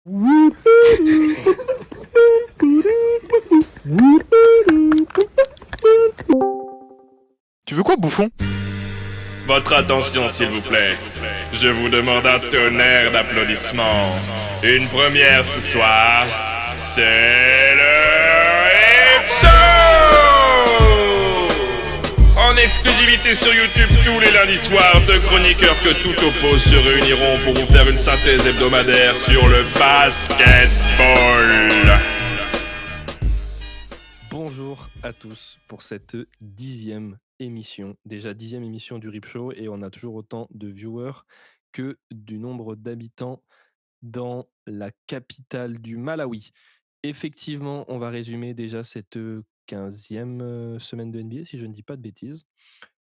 Tu veux quoi, bouffon? Votre attention, s'il vous plaît. Je vous demande un tonnerre d'applaudissements. Une première ce soir, c'est le Hip Show! En exclusivité sur YouTube tous les lundis soirs, deux chroniqueurs que tout oppose se réuniront pour vous faire une synthèse hebdomadaire sur le basketball. Bonjour à tous pour cette 10e émission, déjà 10e émission du Rip Show, et on a toujours autant de viewers que du nombre d'habitants dans la capitale du Malawi. Effectivement, on va résumer déjà cette 15e semaine de NBA, si je ne dis pas de bêtises,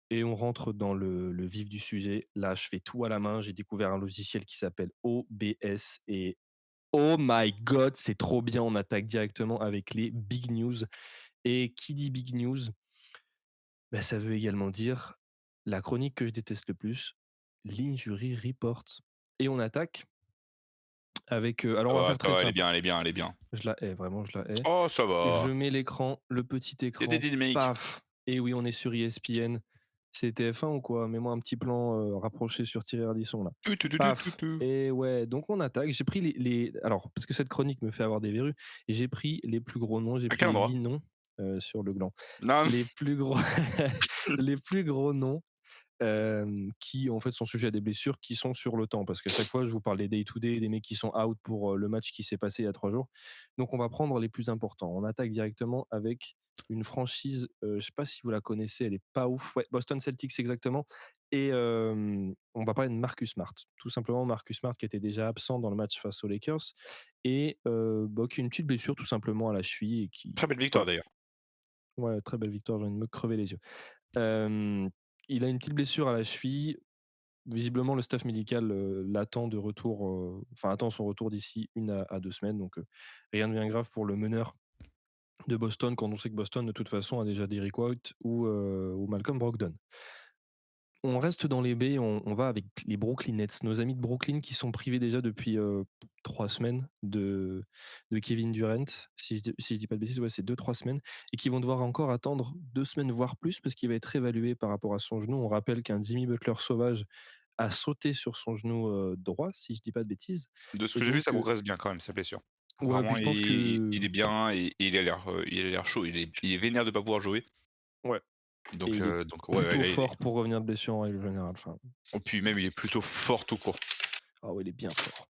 et on rentre dans le vif du sujet. Là, je fais tout à la main, j'ai découvert un logiciel qui s'appelle OBS, et oh my god, c'est trop bien, on attaque directement avec les big news. Et qui dit big news, bah, ça veut également dire la chronique que je déteste le plus, l'Injury Report. Et on attaque avec... alors on va faire Ça très va, elle est simple. bien, elle est bien, elle est bien. Je la hais, vraiment, je la hais. Oh, ça Je va. mets l'écran, le petit Il y a écran, des dynamiques. paf. Et oui, on est sur ESPN. C'est TF1 ou quoi? Mets-moi un petit plan rapproché sur Thierry Ardisson là. Paf. Et ouais, donc on attaque. J'ai pris alors, parce que cette chronique me fait avoir des verrues, et j'ai pris les plus gros noms, j'ai À pris quel les endroit? 8 noms sur le gland. Non, Les plus gros, les plus gros noms qui en fait sont sujets à des blessures qui sont sur le temps. Parce qu'à chaque fois, je vous parle des day-to-day, des mecs qui sont out pour le match qui s'est passé il y a 3 jours. Donc on va prendre les plus importants. On attaque directement avec une franchise, je ne sais pas si vous la connaissez, elle est pas ouf. Ouais, Boston Celtics exactement. Et on va parler de Marcus Smart. Tout simplement Marcus Smart qui était déjà absent dans le match face aux Lakers et qui a une petite blessure tout simplement à la cheville et qui très belle victoire voilà. d'ailleurs. Ouais, très belle victoire, j'ai envie de me crever les yeux. Il a une petite blessure à la cheville. Visiblement, le staff médical l'attend de retour, attend son retour d'ici 1 à 2 semaines. Donc, rien de bien grave pour le meneur de Boston, quand on sait que Boston, de toute façon, a déjà Derrick White ou Malcolm Brogdon. On reste dans les baies, on va avec les Brooklyn Nets, nos amis de Brooklyn qui sont privés déjà depuis 3 semaines de Kevin Durant. Si je dis pas de bêtises, ouais, c'est 2-3 semaines, et qui vont devoir encore attendre 2 semaines, voire plus, parce qu'il va être évalué par rapport à son genou. On rappelle qu'un Jimmy Butler sauvage a sauté sur son genou droit, si je dis pas de bêtises. De ce Et que j'ai vu, ça donc, progresse bien quand même, sa blessure. ouais, puis Vraiment, je pense il que, est bien et il a l'air chaud. Il est vénère de pas pouvoir jouer. ouais, et il est Donc ouais, plutôt là, il est. fort pour revenir de blessure en règle générale. Enfin, Oh, puis même, il est plutôt fort tout court. ah ouais, il est bien fort.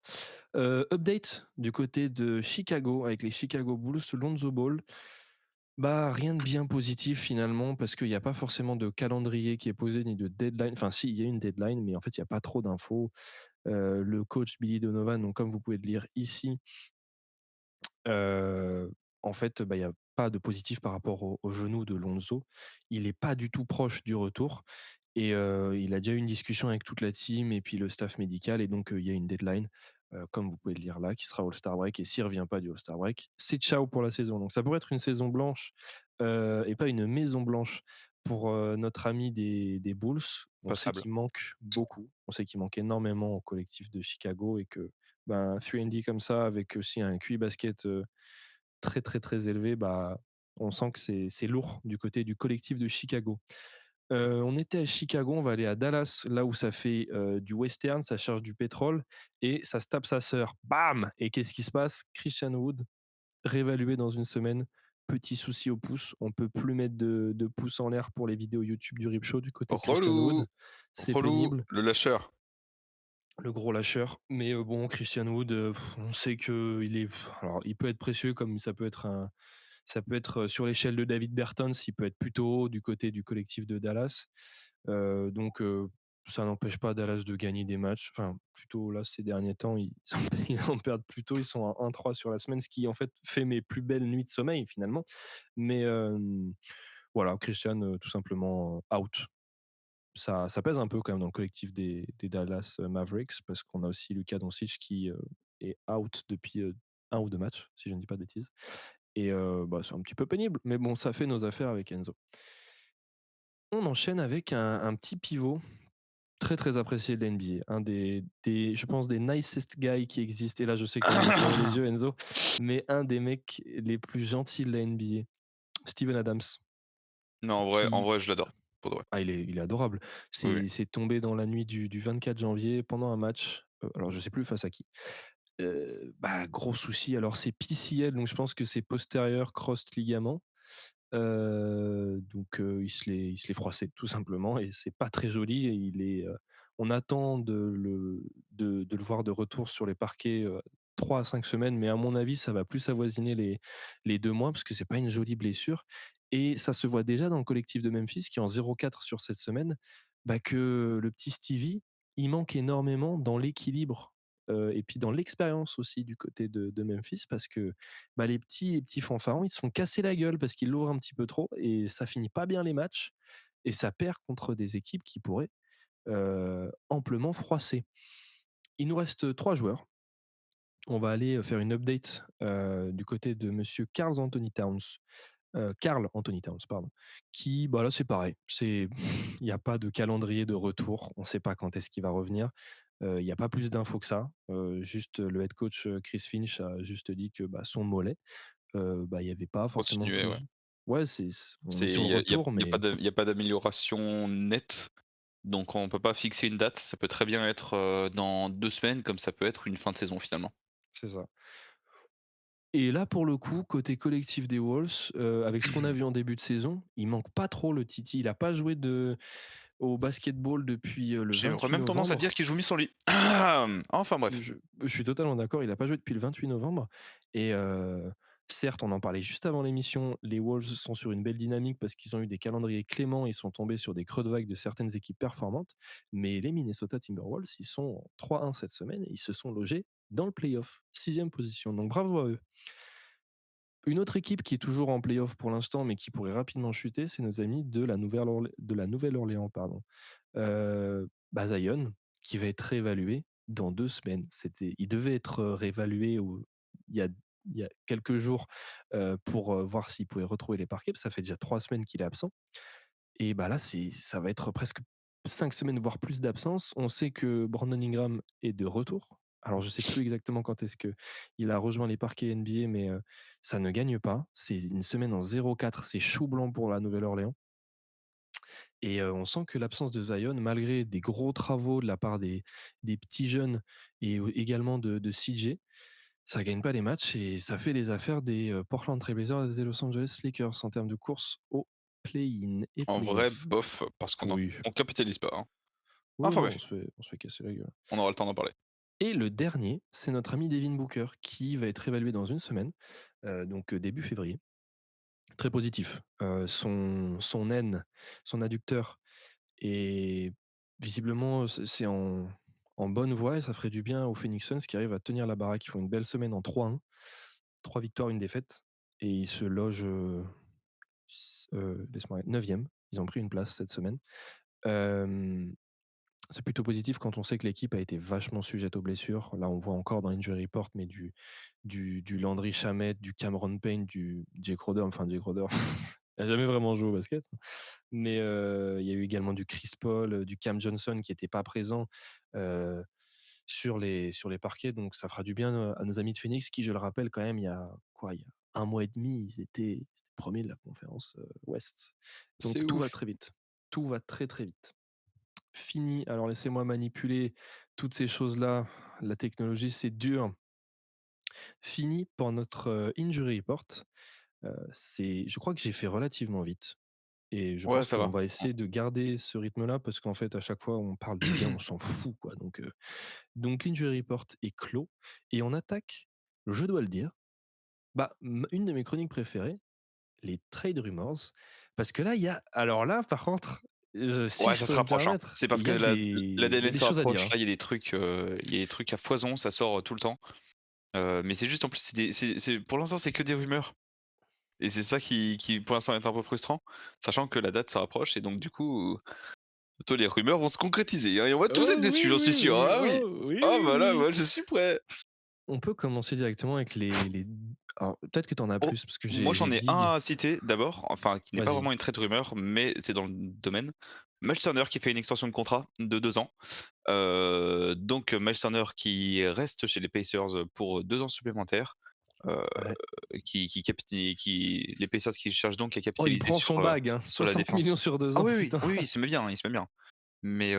Update du côté de Chicago avec les Chicago Bulls, Lonzo Ball. Bah, rien de bien positif finalement parce qu'il n'y a pas forcément de calendrier qui est posé ni de deadline. Enfin, si, il y a une deadline, mais en fait, il n'y a pas trop d'infos. Le coach Billy Donovan, donc comme vous pouvez le lire ici, en fait, bah, il y a pas de positif par rapport au genou de Lonzo. Il est pas du tout proche du retour et il a déjà eu une discussion avec toute la team et puis le staff médical, et donc il y a une deadline, comme vous pouvez le lire là, qui sera All-Star break, et s'il revient pas du All-Star break, c'est ciao pour la saison. Donc ça pourrait être une saison blanche, et pas une maison blanche pour, notre ami des Bulls. On sait Passable. qu'il manque beaucoup, on sait qu'il manque énormément au collectif de Chicago, et que, ben, 3&D comme ça avec aussi un QI basket, très, très, très élevé, bah, on sent que c'est lourd du côté du collectif de Chicago. On était à Chicago, on va aller à Dallas, là où ça fait, du western, ça cherche du pétrole et ça se tape sa sœur. Bam! Et qu'est-ce qui se passe? Christian Wood, réévalué dans une semaine. Petit souci au pouce, on peut plus mettre de pouce en l'air pour les vidéos YouTube du Rip Show du côté de Christian Relou! Wood. C'est Relou! pénible, Le lâcheur. le gros lâcheur. Mais bon, Christian Wood, on sait qu'il est, alors il peut être précieux comme ça peut être sur l'échelle de David Bertans, il peut être plutôt haut du côté du collectif de Dallas. Donc ça n'empêche pas Dallas de gagner des matchs. Enfin, plutôt là, ces derniers temps, ils ils en perdent plutôt. Ils sont à 1-3 sur la semaine, ce qui en fait fait mes plus belles nuits de sommeil finalement. Mais voilà, Christian, tout simplement out. Ça pèse un peu quand même dans le collectif des Dallas Mavericks, parce qu'on a aussi Luka Doncic qui est out depuis 1 ou 2 matchs, si je ne dis pas de bêtises. Et bah, c'est un petit peu pénible, mais bon, ça fait nos affaires avec Enzo. On enchaîne avec un petit pivot très, très apprécié de la NBA. Un des je pense des nicest guys qui existent et là, je sais que tu as envie de pleurer les yeux, Enzo, mais un des mecs les plus gentils de la NBA, Steven Adams, Non, en qui vrai, je l'adore, pour de vrai. il est adorable. Oui, oui. C'est tombé dans la nuit du 24 janvier pendant un match, alors je sais plus face à qui. Bah, gros souci, alors c'est PCL, donc je pense que c'est postérieur crossed ligament. Donc il se l'est froissé tout simplement et c'est pas très joli et on attend de le voir de retour sur les parquets, 3 à 5 semaines, mais à mon avis, ça va plus avoisiner les 2 mois parce que c'est pas une jolie blessure et ça se voit déjà dans le collectif de Memphis qui est en 0-4 sur cette semaine, bah, que le petit Stevie, il manque énormément dans l'équilibre, et puis dans l'expérience aussi du côté de Memphis parce que bah, les petits fanfarons, ils se font casser la gueule parce qu'ils l'ouvrent un petit peu trop et ça finit pas bien les matchs et ça perd contre des équipes qui pourraient, amplement froisser. Il nous reste 3 joueurs. On va aller, faire une update, du côté de monsieur Karl Anthony Towns, pardon, qui, bah, là, c'est pareil. Il y a pas de calendrier de retour. On ne sait pas quand est-ce qu'il va revenir. Il y a pas plus d'infos que ça. Juste, le head coach, Chris Finch a juste dit que, bah, son mollet. Bah, il y avait pas forcément Continuer, ouais. plus. Ouais, on est C'est sur le retour, mais il y a pas d'amélioration nette, donc on peut pas fixer une date. Ça peut très bien être, dans 2 semaines, comme ça peut être une fin de saison finalement. c'est ça. Et là, pour le coup, côté collectif des Wolves, avec ce qu'on a vu en début de saison, il manque pas trop le Titi. Il a pas joué au basketball depuis, le J'aurais 28 même tendance à dire novembre. qu'il joue mieux sans lui. Enfin bref. Je suis totalement d'accord, il a pas joué depuis le 28 novembre et certes, on en parlait juste avant l'émission, les Wolves sont sur une belle dynamique parce qu'ils ont eu des calendriers cléments, ils sont tombés sur des creux de vague de certaines équipes performantes, mais les Minnesota Timberwolves, ils sont en 3-1 cette semaine et ils se sont logés dans le play-off, 6e position, donc bravo à eux. Une autre équipe qui est toujours en play-off pour l'instant, mais qui pourrait rapidement chuter, c'est nos amis de la Nouvelle-Orléans, pardon. Bah, Zion, qui va être réévalué dans 2 semaines. Il devait être, réévalué il y a il y a quelques jours, pour, voir s'il pouvait retrouver les parquets, parce que ça fait déjà 3 semaines qu'il est absent et bah, là, ça va être presque 5 semaines, voire plus d'absence. On sait que Brandon Ingram est de retour. Alors je sais plus exactement quand est-ce qu'il a rejoint les parquets NBA, mais, ça ne gagne pas. C'est une semaine en 0-4, c'est chou blanc pour la Nouvelle-Orléans. Et on sent que l'absence de Zion, malgré des gros travaux de la part des petits jeunes et également de CJ, ça gagne pas les matchs et ça fait les affaires des, Portland Trail Blazers et des Los Angeles Lakers en termes de course au play-in et En vrai, play-off. bof, parce Oui. on capitalise pas, hein. Oui, Enfin non, bref, on se fait casser la gueule. on aura le temps d'en parler. Et le dernier, c'est notre ami Devin Booker qui va être évalué dans une semaine, donc début février. Très positif. Son N, son adducteur et visiblement, c'est en bonne voie et ça ferait du bien aux Phoenix Suns qui arrivent à tenir la baraque. Ils font une belle semaine en 3-1, 3 victoires, une défaite et ils se logent, laisse-moi 9e. Ils ont pris une place cette semaine. Hem, c'est plutôt positif quand on sait que l'équipe a été vachement sujette aux blessures. Là, on voit encore dans l'injury report, mais du Landry Shamet, du Cameron Payne, du Jake Crowder, enfin Jake Crowder, il a jamais vraiment joué au basket. Mais il y a eu également du Chris Paul, du Cam Johnson qui était pas présent, heu, sur les parquets, donc ça fera du bien, à nos amis de Phoenix qui, je le rappelle quand même, il y a quoi? Il y a 1 mois et demi, ils étaient 1 de la conférence, Ouest. C'est Donc tout va ouf. très vite. Tout va très, très vite. Fini, alors laissez-moi manipuler toutes ces choses-là. La technologie, c'est dur. Fini pour notre, injury report. Je crois que j'ai fait relativement vite. Et je Ouais, pense ça qu'on va. va essayer de garder ce rythme-là parce qu'en fait, à chaque fois, on parle de gains, on s'en fout, quoi. Donc l'injury report est clos et on attaque, je dois le dire, bah, une de mes chroniques préférées, les trade rumors. Parce que là, alors là, par contre, si Ouais, je ça se peux me rapproche, hein. permettre, C'est parce il y que a la des, il y a deadline des se choses à dire, rapproche. hein. Là, il y a des trucs à foison, ça sort, tout le temps. Mais c'est juste en plus, pour l'instant, c'est que des rumeurs et c'est ça qui pour l'instant est un peu frustrant, sachant que la date se rapproche et donc du coup, bientôt les rumeurs vont se concrétiser, hein, et on va tous être Oh oui, déçus, j'en suis oui, sûr. oui, Ah oui! oh oui, Ah oui, bah là, oui. moi je suis prêt! On peut commencer directement avec les alors peut-être que tu en as Oh, plus parce que moi j'ai j'en ai Dig. un à citer d'abord, enfin qui n'est pas Vas-y. vraiment une trade rumeur, mais c'est dans le domaine. Miles Turner qui fait une extension de contrat de 2 ans. Donc Miles Turner qui reste chez les Pacers pour 2 ans supplémentaires, heu, Ouais. qui les Pacers qui cherchent donc à Oh, il capitaliser prend son bag, hein, sur la 60 défense. 000 sur 2 Ah ans, oui, oui, putain. oui, oui, il se met bien, il se met bien. Mais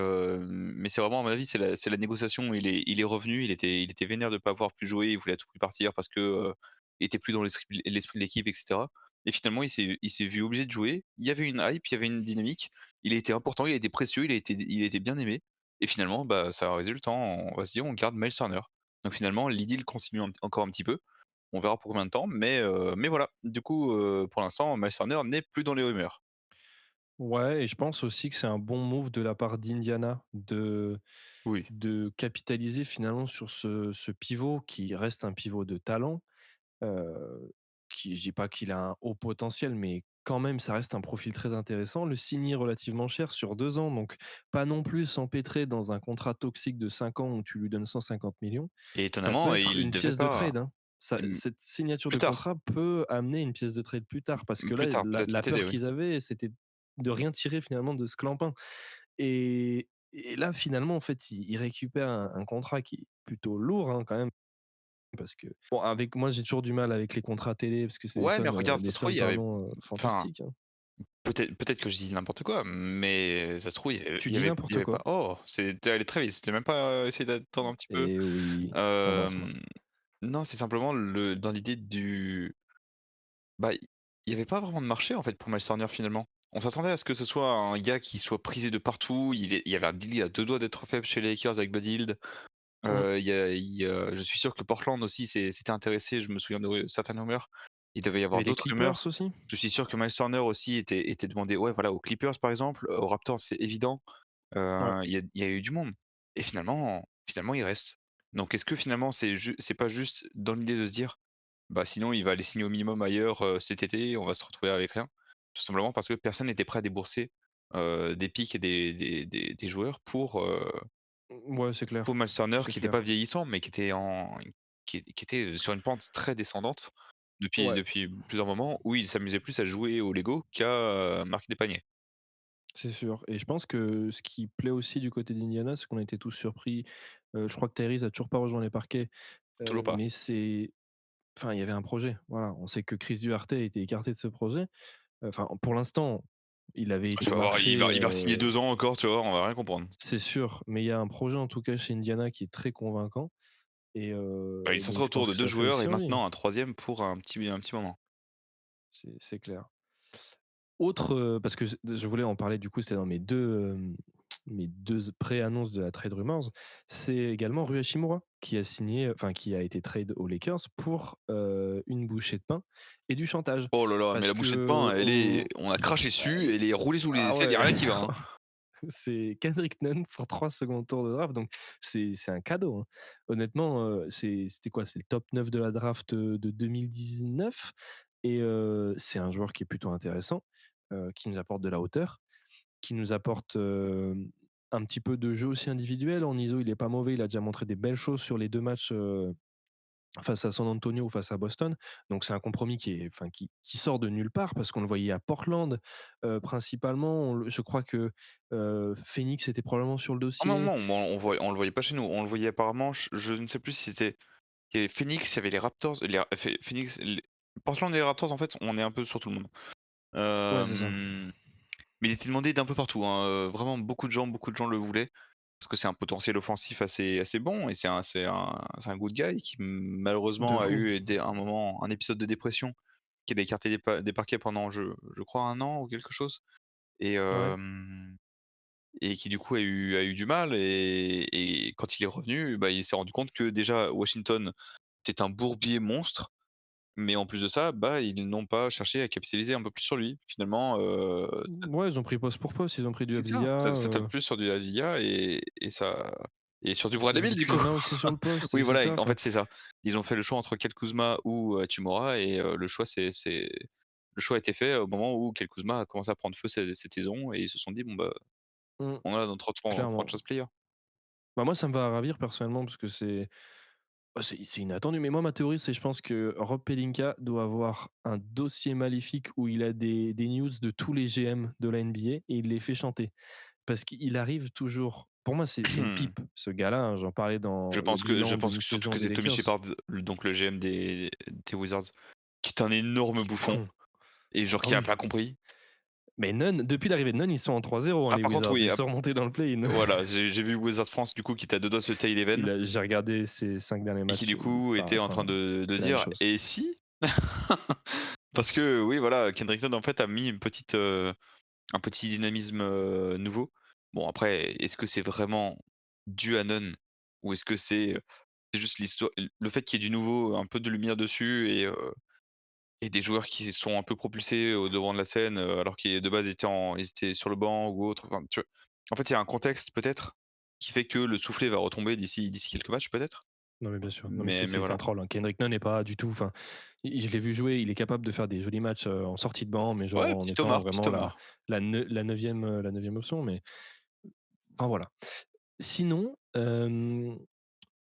c'est vraiment à mon avis, c'est la négociation. Il est revenu, il était vénère de ne pas avoir pu jouer, il voulait à tout prix partir parce que, il était plus dans l'esprit de l'équipe et cetera et finalement il s'est vu obligé de jouer. Il y avait une hype, il y avait une dynamique. Il a été important, il a été précieux, il a été bien aimé et finalement, bah, ça résulte en on va se dire: «On garde Miles Turner». Donc finalement l'idylle continue encore un petit peu. On verra pour combien de temps, mais voilà. Du coup, pour l'instant, Miles Turner n'est plus dans les rumeurs. Ouais, et je pense aussi que c'est un bon move de la part d'Indiana Oui. de capitaliser finalement sur ce pivot qui reste un pivot de talent, qui je dis pas qu'il a un haut potentiel, mais quand même ça reste un profil très intéressant. Le signer relativement cher sur 2 ans, donc pas non plus s'empêtrer dans un contrat toxique de 5 ans où tu lui donnes 150 millions. Et Ça peut étonnamment, être il une devait pièce de pas, trade, hein. Ça mmh, cette signature plus de tard. contrat peut amener une pièce de trade plus tard parce que Plus là, tard, la peut-être la cet été, peur oui. qu'ils avaient, c'était de rien tirer finalement de ce clampin. Et là, finalement, en fait, il récupère un contrat qui est plutôt lourd, hein, quand même, parce que bon, avec moi, j'ai toujours du mal avec les contrats télé parce que c'est Ouais, mais regarde, des ça se trouve, sommes, il y avait pardon, enfin, fantastiques, hein. peut-être que je dis n'importe quoi, mais ça se trouve, Tu il y dis avait il y n'importe avait pas quoi. oh, c'est allé très vite, c'était même pas, essayer d'attendre un petit peu. Et oui, embrasse-moi. Hem, non, c'est simplement dans l'idée bah, il y avait pas vraiment de marché, en fait, pour Miles Turner, finalement. On s'attendait à ce que ce soit un gars qui soit prisé de partout, il y avait un deal à 2 doigts d'être fait chez les Lakers avec Buddy Hield. Mmh. Je suis sûr que Portland aussi s'était intéressé, je me souviens de certaines rumeurs. Il devait y Il y avoir avait les d'autres Clippers rumeurs. aussi? Je suis sûr que Miles Turner aussi était demandé, ouais, voilà, aux Clippers, par exemple, aux Raptors, c'est évident. Ouais. Il y a eu du monde et finalement il reste. Donc est-ce que finalement c'est pas juste dans l'idée de se dire: «Bah, sinon il va aller signer au minimum ailleurs, cet été, on va se retrouver avec rien». Tout simplement parce que personne n'était prêt à débourser, des pics et des joueurs Ouais, c'est clair, pour Miles Turner c'est qui était pas clair. vieillissant, mais qui était sur une pente très descendante depuis Ouais, depuis plusieurs moments où il s'amusait plus à jouer au Lego qu'à, marquer des paniers. c'est sûr, et je pense que ce qui plaît aussi du côté d'Indiana, c'est qu'on a été tous surpris, je crois que Tyrese a toujours pas rejoint les parquets, Toujours pas. mais c'est enfin, il y avait un projet, voilà. On sait que Chris Duarte a été écarté de ce projet. Enfin, pour l'instant, il avait Tu été vas voir, il va marché, il va signer 2 ans encore, tu vas voir, on va rien comprendre. c'est sûr, mais il y a un projet en tout cas chez Indiana qui est très convaincant, Bah, il et est centré donc je autour pense de que 2 ça fait joueurs et aussi envie. maintenant un troisième pour un petit moment. C'est clair. Autre, parce que je voulais en parler du coup, c'était dans mes 2 pré-annonces de la trade rumors, c'est également Rui Hachimura qui a signé, enfin qui a été trade aux Lakers pour, une bouchée de pain et du chantage. Oh là là, mais Parce la bouchée de pain, que au on a craché dessus, elle est roulée sous les ah aisselles, il y a ouais, rien qui va, hein. c'est Kendrick Nunn pour 3 secondes tours de draft, donc c'est un cadeau, hein. Honnêtement, c'était quoi? C'est le top 9 de la draft, de 2019, et c'est un joueur qui est plutôt intéressant, qui nous apporte de la hauteur, qui nous apporte, un petit peu de jeu aussi individuel. En ISO, il est pas mauvais, il a déjà montré des belles choses sur les 2 matchs, face à San Antonio ou face à Boston. Donc c'est un compromis qui sort de nulle part parce qu'on le voyait à Portland, principalement. Je crois que, Phoenix était probablement sur le Ah non, dossier. non, on le voyait pas chez nous, on le voyait apparemment, je ne sais plus si c'était il y avait Phoenix, il y avait les Raptors, Phoenix, Portland et les Raptors, en fait, on est un peu sur tout le monde. Ouais, c'est ça. Hem, mais il était demandé d'un peu partout, hein, vraiment beaucoup de gens le voulaient. Parce que c'est un potentiel offensif assez bon et c'est un good guy qui De malheureusement a fou. eu un moment, un épisode de dépression qui l'a écarté des parquets pendant je crois un an ou quelque chose et Ouais. qui du coup a eu du mal et quand il est revenu, bah, il s'est rendu compte que déjà Washington était un bourbier monstre, mais en plus de ça, bah, ils n'ont pas cherché à capitaliser un peu plus sur lui. Finalement, Ouais, ils ont pris poste pour poste, ils ont pris du c'est ça, Avdija, ça tape plus sur du Avdija et sur du ils avaient Bradley du du coup. Kuzma aussi sur le poste, et Oui, voilà, cetera. en Enfin, fait, c'est ça. Ils ont fait le choix entre Kyle Kuzma ou Hachimura et le choix a été fait au moment où Kyle Kuzma a commencé à prendre feu cette saison et ils se sont dit: «Bon, bah, mmh, on a notre clairement. franchise player». Bah, moi, ça me va à ravir personnellement parce que c'est Oh, c'est inattendu, mais moi, ma théorie, c'est je pense que Rob Pelinka doit avoir un dossier maléfique où il a des news de tous les GM de la NBA et il les fait chanter. Parce qu'il arrive toujours pour moi, c'est une pipe, ce gars-là, hein, j'en parlais Je dans le pense que bilan surtout d'une que saison des c'est Tommy Lakers. Shepard, donc le GM des Wizards, qui est un énorme Qui est bouffon con. et genre Ah qui a oui, pas compris. mais Nunn, depuis l'arrivée de Nunn, ils sont en 3-0, hein, Ah les par contre Wizards, oui, ils sont remontés dans le play-in. voilà, j'ai vu Wizards France du coup qui était à 2 doigts de se tailler les veines J'ai regardé ses 5 derniers et qui matchs, du coup était en enfin, train de c'est la même dire: chose. «Et si?» Parce que oui voilà, Kendrick Nunn en fait a mis une petite, un petit dynamisme, nouveau. Bon après, est-ce que c'est vraiment dû à Nunn? Ou est-ce que c'est juste le fait qu'il y ait du nouveau, un peu de lumière dessus et des joueurs qui sont un peu propulsés au devant de la scène, alors qu'ils de base ils étaient sur le banc ou autre, enfin tu vois? En fait, il y a un contexte peut-être, qui fait que le soufflet va retomber d'ici quelques matchs peut-être? Non, mais bien sûr. Non, mais Mais c'est un voilà. troll, hein. Kendrick Nunn n'est pas du tout enfin, je l'ai vu jouer, il est capable de faire des jolis matchs, en sortie de banc, mais genre Ouais, en petit étant Omar, petit vraiment Omar. la 9e option, mais enfin voilà. Sinon,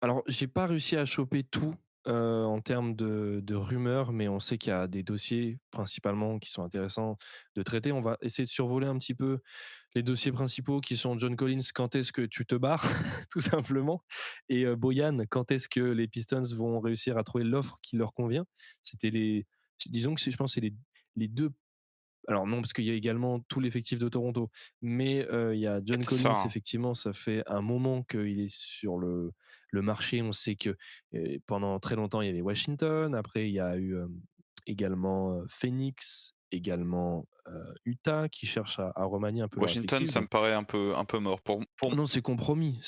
alors j'ai pas réussi à choper tout, en termes de rumeurs, mais on sait qu'il y a des dossiers principalement qui sont intéressants de traiter. On va essayer de survoler un petit peu les dossiers principaux qui sont John Collins, quand est-ce que tu te barres? Tout simplement et Bojan, quand est-ce que les Pistons vont réussir à trouver l'offre qui leur convient? C'était les disons que c'est je pense que c'est les 2. Alors non, parce qu'il y a également tout l'effectif de Toronto, mais il y a John Peut-être ça, Collins, hein. effectivement, ça fait un moment qu'il est sur le marché. On sait que, pendant très longtemps, il y avait Washington, après il y a eu, également, Phoenix, également, Utah qui cherchent à remanier un peu leur Washington, effectif ça me donc paraît un peu mort. non, c'est compromis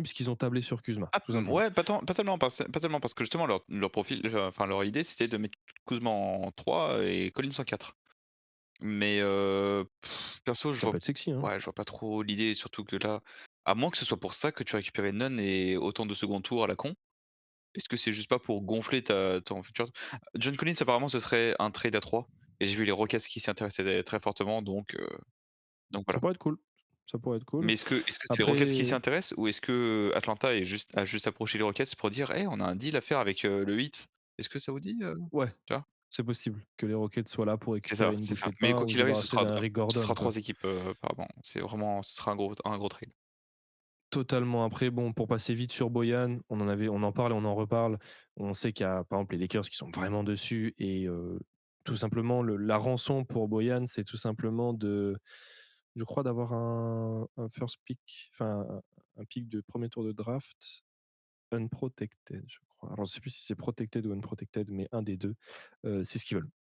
puisqu'ils ont tablé sur Kuzma, Ah, tout simplement. ouais, pas tellement parce que justement leur profil, enfin leur idée c'était de mettre Kuzma en 3 et Collins en 4. Mais perso Ça peut être sexy, hein? je vois pas trop l'idée, surtout que là, à moins que ce soit pour ça que tu as récupéré Nunn et autant de second tour à la con. Est-ce que c'est juste pas pour gonfler ta ton futur John Collins apparemment ce serait un trade à 3 et j'ai vu les Rockets qui s'y intéressaient très fortement donc Ça voilà. pourrait être cool, ça pourrait être cool. Mais est-ce que c'est les Rockets qui s'y Après intéressent ou est-ce que Atlanta a juste approché les Rockets pour dire: «Hey, on a un deal à faire avec, le Heat. Est-ce que ça vous dit?» ouais. Tu vois? C'est possible que les Rockets soient là pour récupérer une C'est ça. bouchée de Mais pain quoi ou se qu'il arrive, débarrasser d'un Rick ce Gordon, sera quoi. 3 équipes, apparemment. C'est vraiment ce sera un gros trade. Totalement. Après, bon, pour passer vite sur Bojan, on en parle et on en reparle. On sait qu'il y a, par exemple, les Lakers qui sont vraiment dessus et tout simplement, la rançon pour Bojan, c'est tout simplement je crois, d'avoir un first pick, enfin, un pick de premier tour de draft unprotected, je crois. Alors, je sais plus si c'est protected ou unprotected, mais un des deux. C'est ce qu'ils veulent.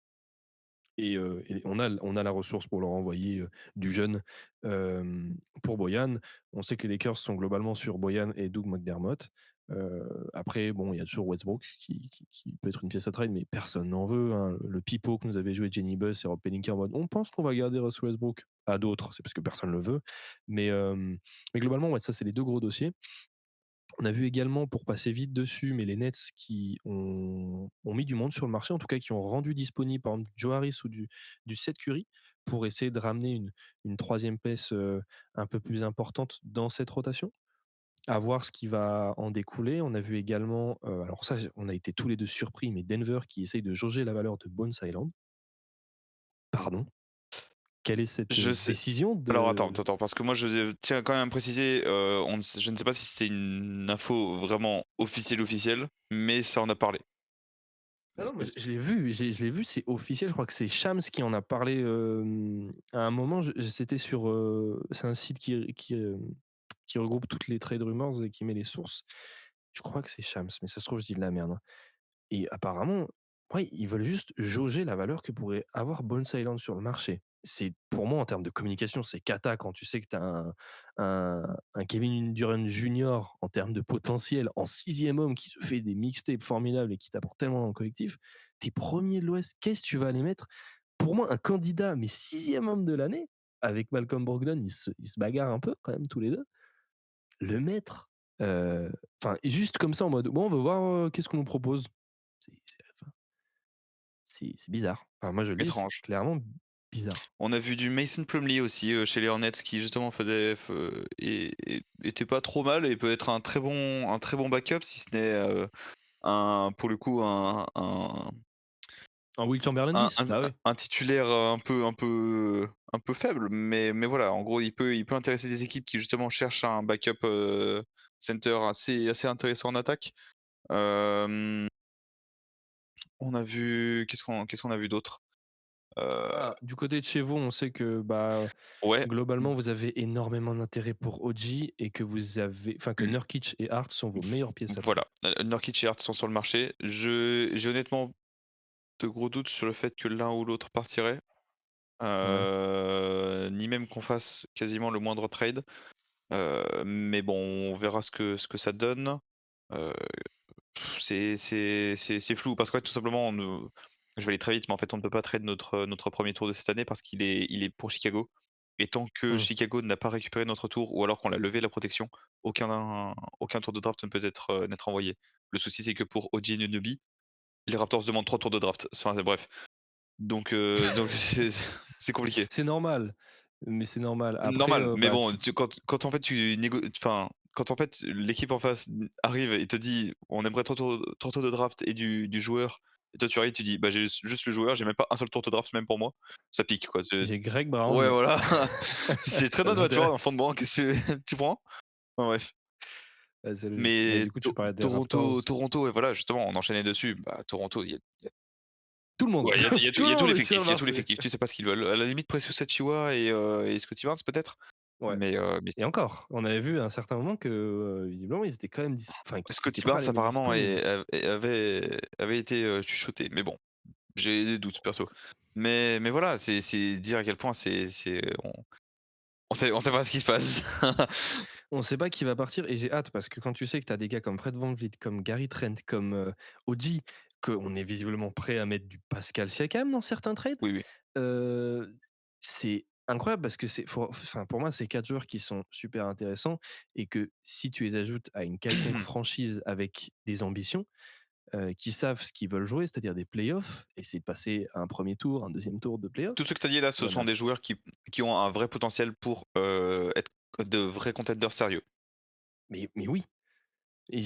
Et on a la ressource pour leur envoyer, du jeune. Pour Bojan, on sait que les Lakers sont globalement sur Bojan et Doug McDermott. Après bon, il y a toujours Westbrook qui peut être une pièce à trade, mais personne n'en veut, hein. Le pipeau que nous avait joué Jenny Buss et Rob Pelinka en mode: «On pense qu'on va garder Russell Westbrook», à d'autres, c'est parce que personne le veut. Mais globalement, ouais, ça c'est les 2 gros dossiers. On a vu également, pour passer vite dessus, mais les Nets qui ont mis du monde sur le marché, en tout cas qui ont rendu disponible, par exemple, Joe Harris ou du Seth Curry, pour essayer de ramener une 3e pièce, un peu plus importante dans cette rotation. À voir ce qui va en découler. On a vu également, alors ça, on a été tous les 2 surpris, mais Denver qui essaye de jauger la valeur de Bones Island. Pardon? Quelle est cette, Je sais décision alors de attends, parce que moi je tiens quand même à préciser, je ne sais pas si c'était une info vraiment officielle, mais ça en a parlé. Ah non, mais je l'ai vu, je l'ai vu, c'est officiel. Je crois que c'est Shams qui en a parlé, à un moment. C'était sur, c'est un site qui regroupe toutes les trade rumors et qui met les sources. Je crois que c'est Shams, mais ça se trouve, je dis de la merde, hein. Et apparemment, ouais, ils veulent juste jauger la valeur que pourrait avoir Bones Island sur le marché. C'est pour moi, en termes de communication, c'est cata quand tu sais que tu as un Kevin Durant junior en termes de potentiel, en 6e homme qui se fait des mixtapes formidables et qui t'apporte tellement dans le collectif. Tes premiers de l'Ouest, qu'est-ce que tu vas aller mettre? Pour moi, un candidat, mais 6e homme de l'année, avec Malcolm Brogdon, ils se bagarrent un peu quand même tous les 2. Le mettre, enfin, juste comme ça en mode: «Bon, on veut voir, qu'est-ce qu'on nous propose?» Enfin, c'est bizarre. Enfin, moi je le dis, c'est Étrange. clairement bizarre. On a vu du Mason Plumlee aussi, chez les Hornets qui justement faisait f et était pas trop mal et peut être un très bon backup si ce n'est, pour le coup En Will Chamberlain un 10? un Bah oui. un titulaire, un peu faible, mais voilà, en gros, il peut intéresser des équipes qui justement cherchent un backup, center assez intéressant en attaque. Hem, on a vu qu'est-ce qu'on a vu d'autre? Heu, Ah, du côté de chez vous, on sait que, bah, ouais, globalement, vous avez énormément d'intérêt pour OG et que vous avez enfin, que mmh, Nurkic et Hart sont vos meilleures pièces à trade. voilà, Nurkic et Hart sont sur le marché. J'ai honnêtement de gros doutes sur le fait que l'un ou l'autre partirait, Ouais. ni même qu'on fasse quasiment le moindre trade. Mais bon, on verra ce que ça donne. Heu, c'est flou parce qu'en fait, tout simplement, je vais aller très vite, mais en fait, on ne peut pas trade notre 1er tour de cette année parce qu'il est pour Chicago et tant que Mmh. Chicago n'a pas récupéré notre tour ou alors qu'on l'a levé la protection, aucun tour de draft ne peut n'être envoyé. Le souci, c'est que pour OG Anunoby, les Raptors demandent 3 tours de draft. Enfin, bref, donc c'est compliqué. C'est normal, mais c'est normal. Après, Normal, mais bah, bon, quand en fait enfin, quand en fait l'équipe en face arrive et te dit: «On aimerait ton tour de draft et du joueur» et toi tu arrives, tu dis: «Bah, j'ai juste le joueur, j'ai même pas un seul tour de draft même pour moi». Ça pique quoi, j'ai Greg ouais Brown, voilà, j'ai ça Trendon Watford en fond t'intéresse? de banc, qu'est-ce que tu prends? Enfin bref, Ouais, c'est logique. Mais mais du coup, tu parlais des Toronto Raptors. Toronto et voilà justement on enchaînait dessus, bah, Toronto il y a Tout le monde, ouais, tout il y le a tout monde est sur l'effectif, le il y a tout marché. l'effectif, tu sais pas ce qu'ils veulent. À la limite Precious Achiuwa et Scottie Barnes peut-être? Ouais. Mais Et encore, on avait vu à un certain moment que, visiblement, ils étaient quand même enfin, qu'ils étaient Scottie prêts à Barnes les mettre apparemment disponibles. avait été, chuchoté, mais bon, j'ai des doutes perso. Écoute, Mais voilà, c'est dire à quel point on sait pas ce qui se passe. on sait pas qui va partir et j'ai hâte parce que quand tu sais que tu as des gars comme Fred VanVleet, comme Gary Trent, comme, OG, qu'on est visiblement prêt à mettre du Pascal Siakam dans certains trades, Oui, oui. c'est incroyable parce que enfin, pour moi, c'est 4 joueurs qui sont super intéressants et que si tu les ajoutes à une quelconque franchise avec des ambitions, qui savent ce qu'ils veulent jouer, c'est-à-dire des playoffs, essayer de passer à un premier tour, un deuxième tour de Tout playoffs, ce que tu as dit là, ce il y en sont a. des joueurs qui ont un vrai potentiel pour, être de vrais contenders sérieux. Mais oui, et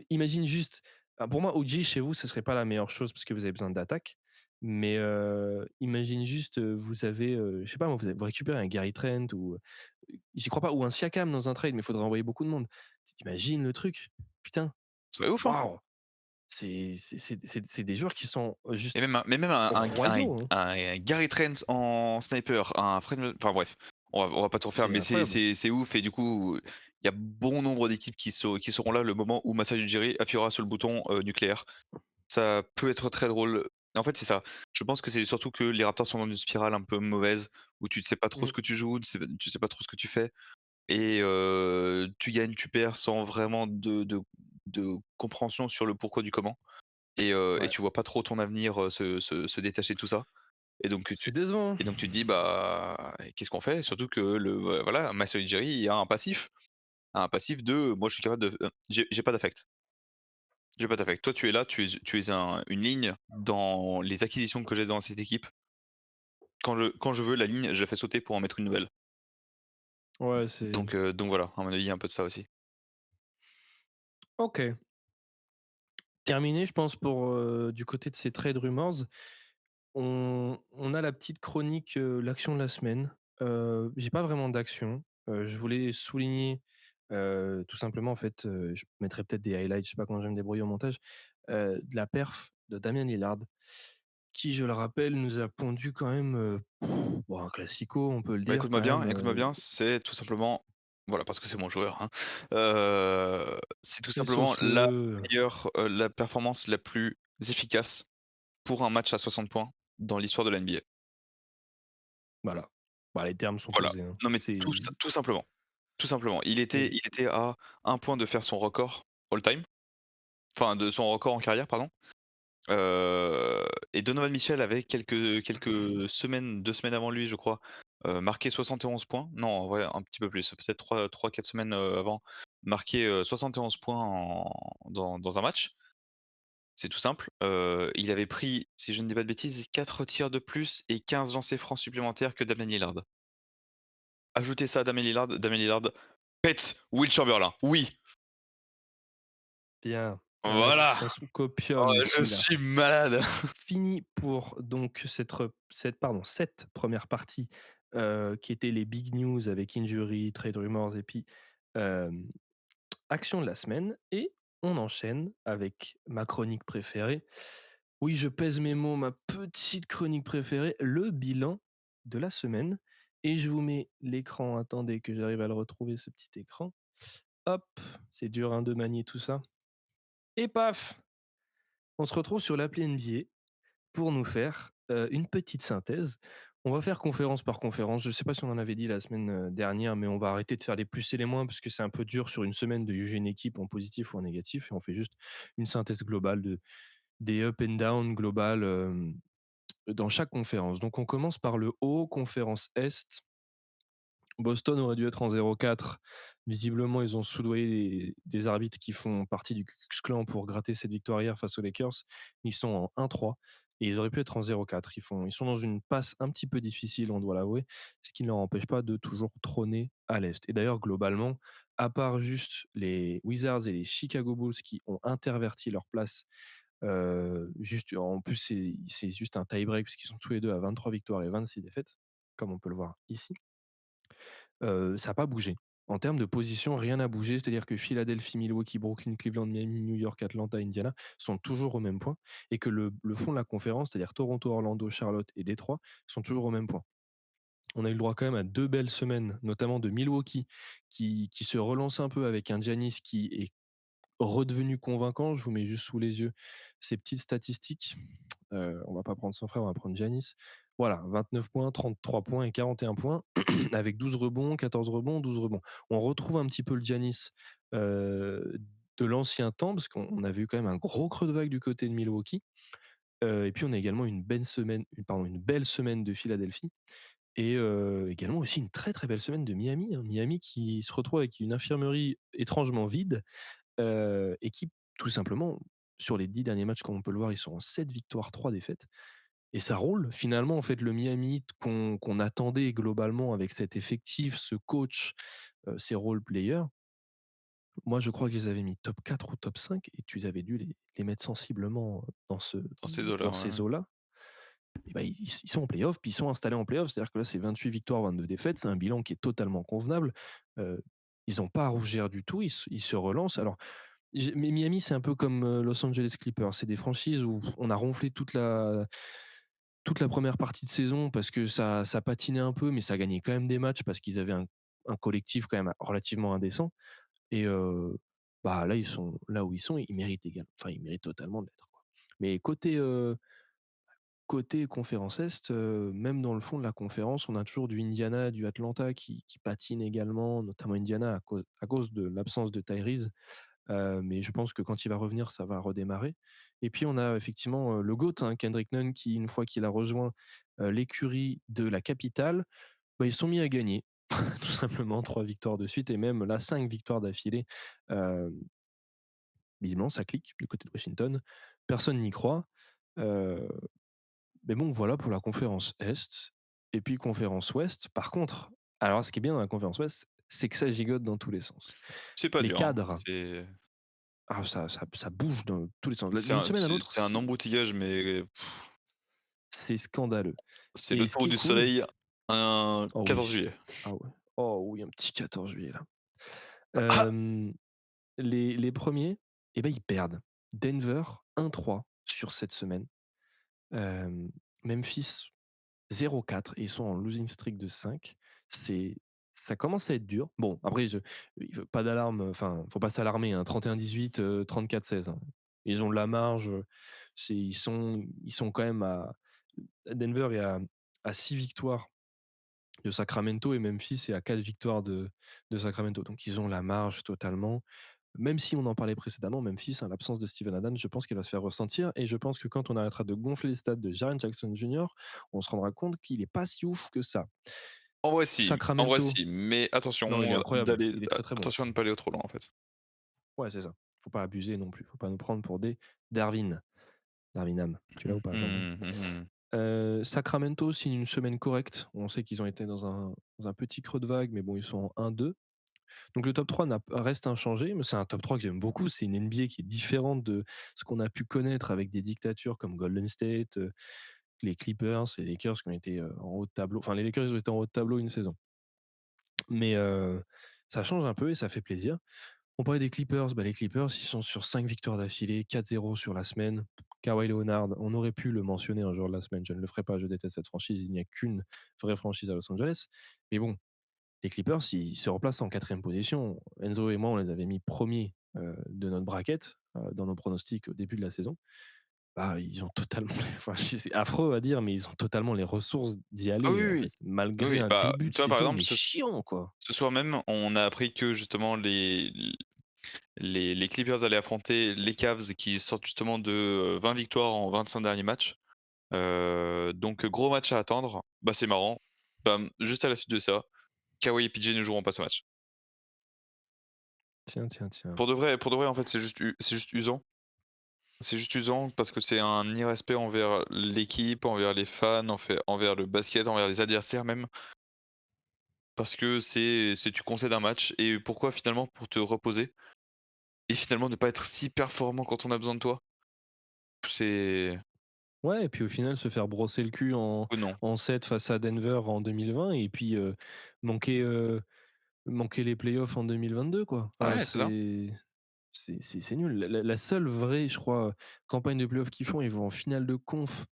imagine juste, pour moi, OG chez vous, ce serait pas la meilleure chose parce que vous avez besoin d'attaque, mais imagine juste, vous avez, je sais pas moi, vous récupérez un Gary Trent ou j'y crois pas, ou un Siakam dans un trade, mais il faudrait envoyer beaucoup de monde. Tu le truc? Putain, Ce serait ouf, hein? waouh! C'est des joueurs qui sont, Et juste même royaux, hein. un Gary Trent en sniper, un Fred enfin bref, on va pas tout refaire, C'est mais c'est incroyable. c'est c'est ouf et du coup, il y a bon nombre d'équipes qui seront là le moment où Masai Ujiri appuiera sur le bouton, nucléaire. Ça peut être très drôle. En fait, c'est ça. Je pense que c'est surtout que les Raptors sont dans une spirale un peu mauvaise, où tu ne sais pas trop ce Mmh, que tu joues, tu sais pas trop ce que tu fais et tu gagnes, tu perds sans vraiment de compréhension sur le pourquoi du comment et ouais. tu vois pas trop ton avenir, se détacher de tout ça et donc C'est décevant, hein. tu te dis: «Bah, qu'est-ce qu'on fait?» Surtout que voilà, Masai Ujiri, il a un passif de: «Moi, je suis capable de» j'ai pas d'affect. J'ai pas d'affect. Toi, tu es là, tu es une ligne dans les acquisitions que j'ai dans cette équipe. Quand je veux la ligne, je la fais sauter pour en mettre une nouvelle. Ouais, c'est Donc voilà, à mon avis, il y a un peu de ça aussi. OK. Terminé, je pense pour, du côté de ces trade rumors. On a la petite chronique, l'action de la semaine. J'ai pas vraiment d'action. Je voulais souligner, tout simplement, en fait, je mettrai peut-être des highlights, je sais pas comment je vais me débrouiller au montage, de la perf de Damian Lillard, qui, je le rappelle, nous a pondu quand même, bon, un classico, on peut le Bah, dire quand même, écoute-moi bien, c'est tout simplement voilà, parce que c'est mon joueur, hein, c'est tout et simplement sauce-le, la performance la plus efficace pour un match à 60 points dans l'histoire de la NBA. voilà. Bah, les termes sont Voilà. posés, hein. Non mais C'est tout simplement, tout simplement. et Il était à un point de faire son record all time, enfin de son record en carrière, pardon. Et Donovan Mitchell avait quelques semaines, 2 semaines avant lui, je crois, marqué 71 points. Non, en vrai, un petit peu plus, peut-être 3-4 semaines, avant, marqué, 71 points dans un match. C'est tout simple. Il avait pris, si je ne dis pas de bêtises, 4 tirs de plus et 15 lancers francs supplémentaires que Damian Lillard. Ajoutez ça à Damian Lillard pète Will Chamberlain. Oui, bien. Ah, qui Voilà! sont sous copium Oh, je ici, là. suis malade! Fini pour donc cette première partie, qui était les big news avec injury, trade rumors et puis, hem, action de la semaine et on enchaîne avec ma chronique préférée. Oui, je pèse mes mots, ma petite chronique préférée, le bilan de la semaine et je vous mets l'écran. Attendez que j'arrive à le retrouver, ce petit écran. Hop, c'est dur, hein, de manier tout ça et paf! On se retrouve sur l'appli NBA pour nous faire, une petite synthèse. On va faire conférence par conférence. Je ne sais pas si on en avait dit la semaine, dernière, mais on va arrêter de faire les plus et les moins parce que c'est un peu dur sur une semaine de juger une équipe en positif ou en négatif et on fait juste une synthèse globale des up and down globales, dans chaque conférence. Donc on commence par le haut, conférence Est. Boston aurait dû être en 0-4. Visiblement, ils ont soudoyé des arbitres qui font partie du Ku Klux Klan pour gratter cette victoire hier face aux Lakers. Ils sont en 1-3 et ils auraient pu être en 0-4. Ils sont dans une passe un petit peu difficile, on doit l'avouer, ce qui ne leur empêche pas de toujours trôner à l'Est. Et d'ailleurs, globalement, à part juste les Wizards et les Chicago Bulls qui ont interverti leur place, juste en plus, c'est juste un tie-break puisqu'ils sont tous les deux à 23 victoires et 26 défaites, comme on peut le voir ici. Ça a pas bougé. En termes de position, rien n'a bougé. C'est-à-dire que Philadelphie, Milwaukee, Brooklyn, Cleveland, Miami, New York, Atlanta, Indiana sont toujours au même point et que le fond de la conférence, c'est-à-dire Toronto, Orlando, Charlotte et Détroit, sont toujours au même point. On a eu le droit quand même à 2 belles semaines, notamment de Milwaukee qui se relance un peu avec un Giannis qui est redevenu convaincant. Je vous mets juste sous les yeux ces petites statistiques. On va pas prendre son frère, on va prendre Giannis. Voilà, 29 points, 33 points et 41 points avec 12 rebonds, 14 rebonds, 12 rebonds. On retrouve un petit peu le Giannis de l'ancien temps parce qu'on avait eu quand même un gros creux de vague du côté de Milwaukee. Et puis on a également une belle semaine de Philadelphie et également aussi une très très belle semaine de Miami, hein. Miami qui se retrouve avec une infirmerie étrangement vide et qui, tout simplement, sur les 10 derniers matchs, comme on peut le voir, ils sont en 7 victoires, 3 défaites. Et ça roule. Finalement, en fait, le Miami qu'on attendait globalement avec cet effectif, ce coach, ces role players, moi, je crois que je les avais mis top 4 ou top 5 et tu avais dû les mettre sensiblement Dans ces eaux-là, dans ces ouais. eaux-là. Et bah, ils sont en playoff, puis ils sont installés en playoff. C'est-à-dire que là, c'est 28 victoires, 22 défaites. C'est un bilan qui est totalement convenable. Ils n'ont pas à rougir du tout. Ils se relancent. Alors, mais Miami, c'est un peu comme Los Angeles Clippers. C'est des franchises où on a ronflé toute la première partie de saison parce que ça patinait un peu, mais ça gagnait quand même des matchs parce qu'ils avaient un collectif quand même relativement indécent. Et bah là, ils sont là où ils sont, ils méritent également. Enfin, ils méritent totalement de l'être, quoi. Mais côté conférence Est, même dans le fond de la conférence, on a toujours du Indiana, du Atlanta qui patinent également, notamment Indiana à cause de l'absence de Tyrese. Mais je pense que quand il va revenir, ça va redémarrer. Et puis on a effectivement, le GOAT, hein, Kendrick Nunn qui, une fois qu'il a rejoint, l'écurie de la capitale, bah, ils se sont mis à gagner. Tout simplement 3 victoires de suite et même là 5 victoires d'affilée. Hem, visiblement ça clique du côté de Washington. Personne n'y croit. Heu, mais bon voilà pour la conférence Est et puis conférence Ouest. Par contre, alors ce qui est bien dans la conférence Ouest, c'est que ça gigote dans tous les sens. C'est pas Les dur, hein. cadres, ça bouge dans tous les sens. D'une semaine à l'autre, C'est un embouteillage, mais c'est scandaleux c'est et ce qui l'autoroute est du cool, soleil, un oh 14 oui, juillet. ah ouais, oh oui, un petit 14 juillet là. Ah! Hem, les 1ers et ben, ils perdent. Denver 1-3 sur cette semaine. Hem, Memphis 0-4 et ils sont en losing streak de 5. C'est Ça commence à être dur. Bon, après pas d'alarme, enfin, faut pas s'alarmer, hein, 31-18, 34-16, hein. Ils ont de la marge, ils sont quand même Denver est à 6 victoires de Sacramento et Memphis est à 4 victoires de Sacramento. Donc ils ont la marge totalement. Même si on en parlait précédemment, Memphis, hein, l'absence de Steven Adams, je pense qu'elle va se faire ressentir et je pense que quand on arrêtera de gonfler les stats de Jaren Jackson Jr., on se rendra compte qu'il est pas si ouf que ça. En vrai Sacramento, si, mais non, il est attention, incroyable, il est très, très bon. attention à ne pas aller trop loin, en fait. Ouais, c'est ça. Faut pas abuser non plus, faut pas nous prendre pour des Darwin. Darwinham, tu l'as ou pas, Jordan? Mmh, mmh mh. Sacramento signe une semaine correcte. On sait qu'ils ont été dans un petit creux de vague, mais bon, ils sont en 1-2. Donc le top 3 reste inchangé, mais c'est un top 3 que j'aime beaucoup. C'est une NBA qui est différente de ce qu'on a pu connaître avec des dictatures comme Golden State, les Clippers et les Lakers qui ont été en haut de tableau. Enfin, les Lakers, ils ont été en haut de tableau une saison. Mais ça change un peu et ça fait plaisir. On parlait des Clippers. Bah, les Clippers, ils sont sur 5 victoires d'affilée, 4-0 sur la semaine. Kawhi Leonard, on aurait pu le mentionner un jour de la semaine. Je ne le ferai pas, je déteste cette franchise. Il n'y a qu'une vraie franchise à Los Angeles. Mais bon, les Clippers, ils se replacent en quatrième position. Enzo et moi, on les avait mis premiers de notre bracket dans nos pronostics au début de la saison. Bah, ils ont totalement, enfin, c'est affreux à dire, mais ils ont totalement les ressources d'y Ah aller, oui, en oui, fait, oui, malgré oui. un Bah, début de tu vois, par saison, exemple, mais chiant, quoi. ce soir même, on a appris que justement les Clippers allaient affronter les Cavs qui sortent justement de 20 victoires en 25 derniers matchs. Donc gros match à attendre. Bah, c'est marrant. Bam, juste à la suite de ça, Kawhi et PJ ne joueront pas ce match. Tiens, tiens, tiens. Pour de vrai, en fait, c'est juste usant. C'est juste usant parce que c'est un irrespect envers l'équipe, envers les fans, envers le basket, envers les adversaires même. Parce que c'est tu concèdes un match et pourquoi finalement? Pour te reposer et finalement ne pas être si performant quand on a besoin de toi. C'est Ouais, et puis au final, se faire brosser le cul oh non. en 7 face à Denver en 2020 et puis manquer, manquer les playoffs en 2022, quoi. Enfin, Ouais, c'est ça. c'est nul. La seule vraie, je crois, campagne de playoffs qu'ils font, ils vont en finale de conf.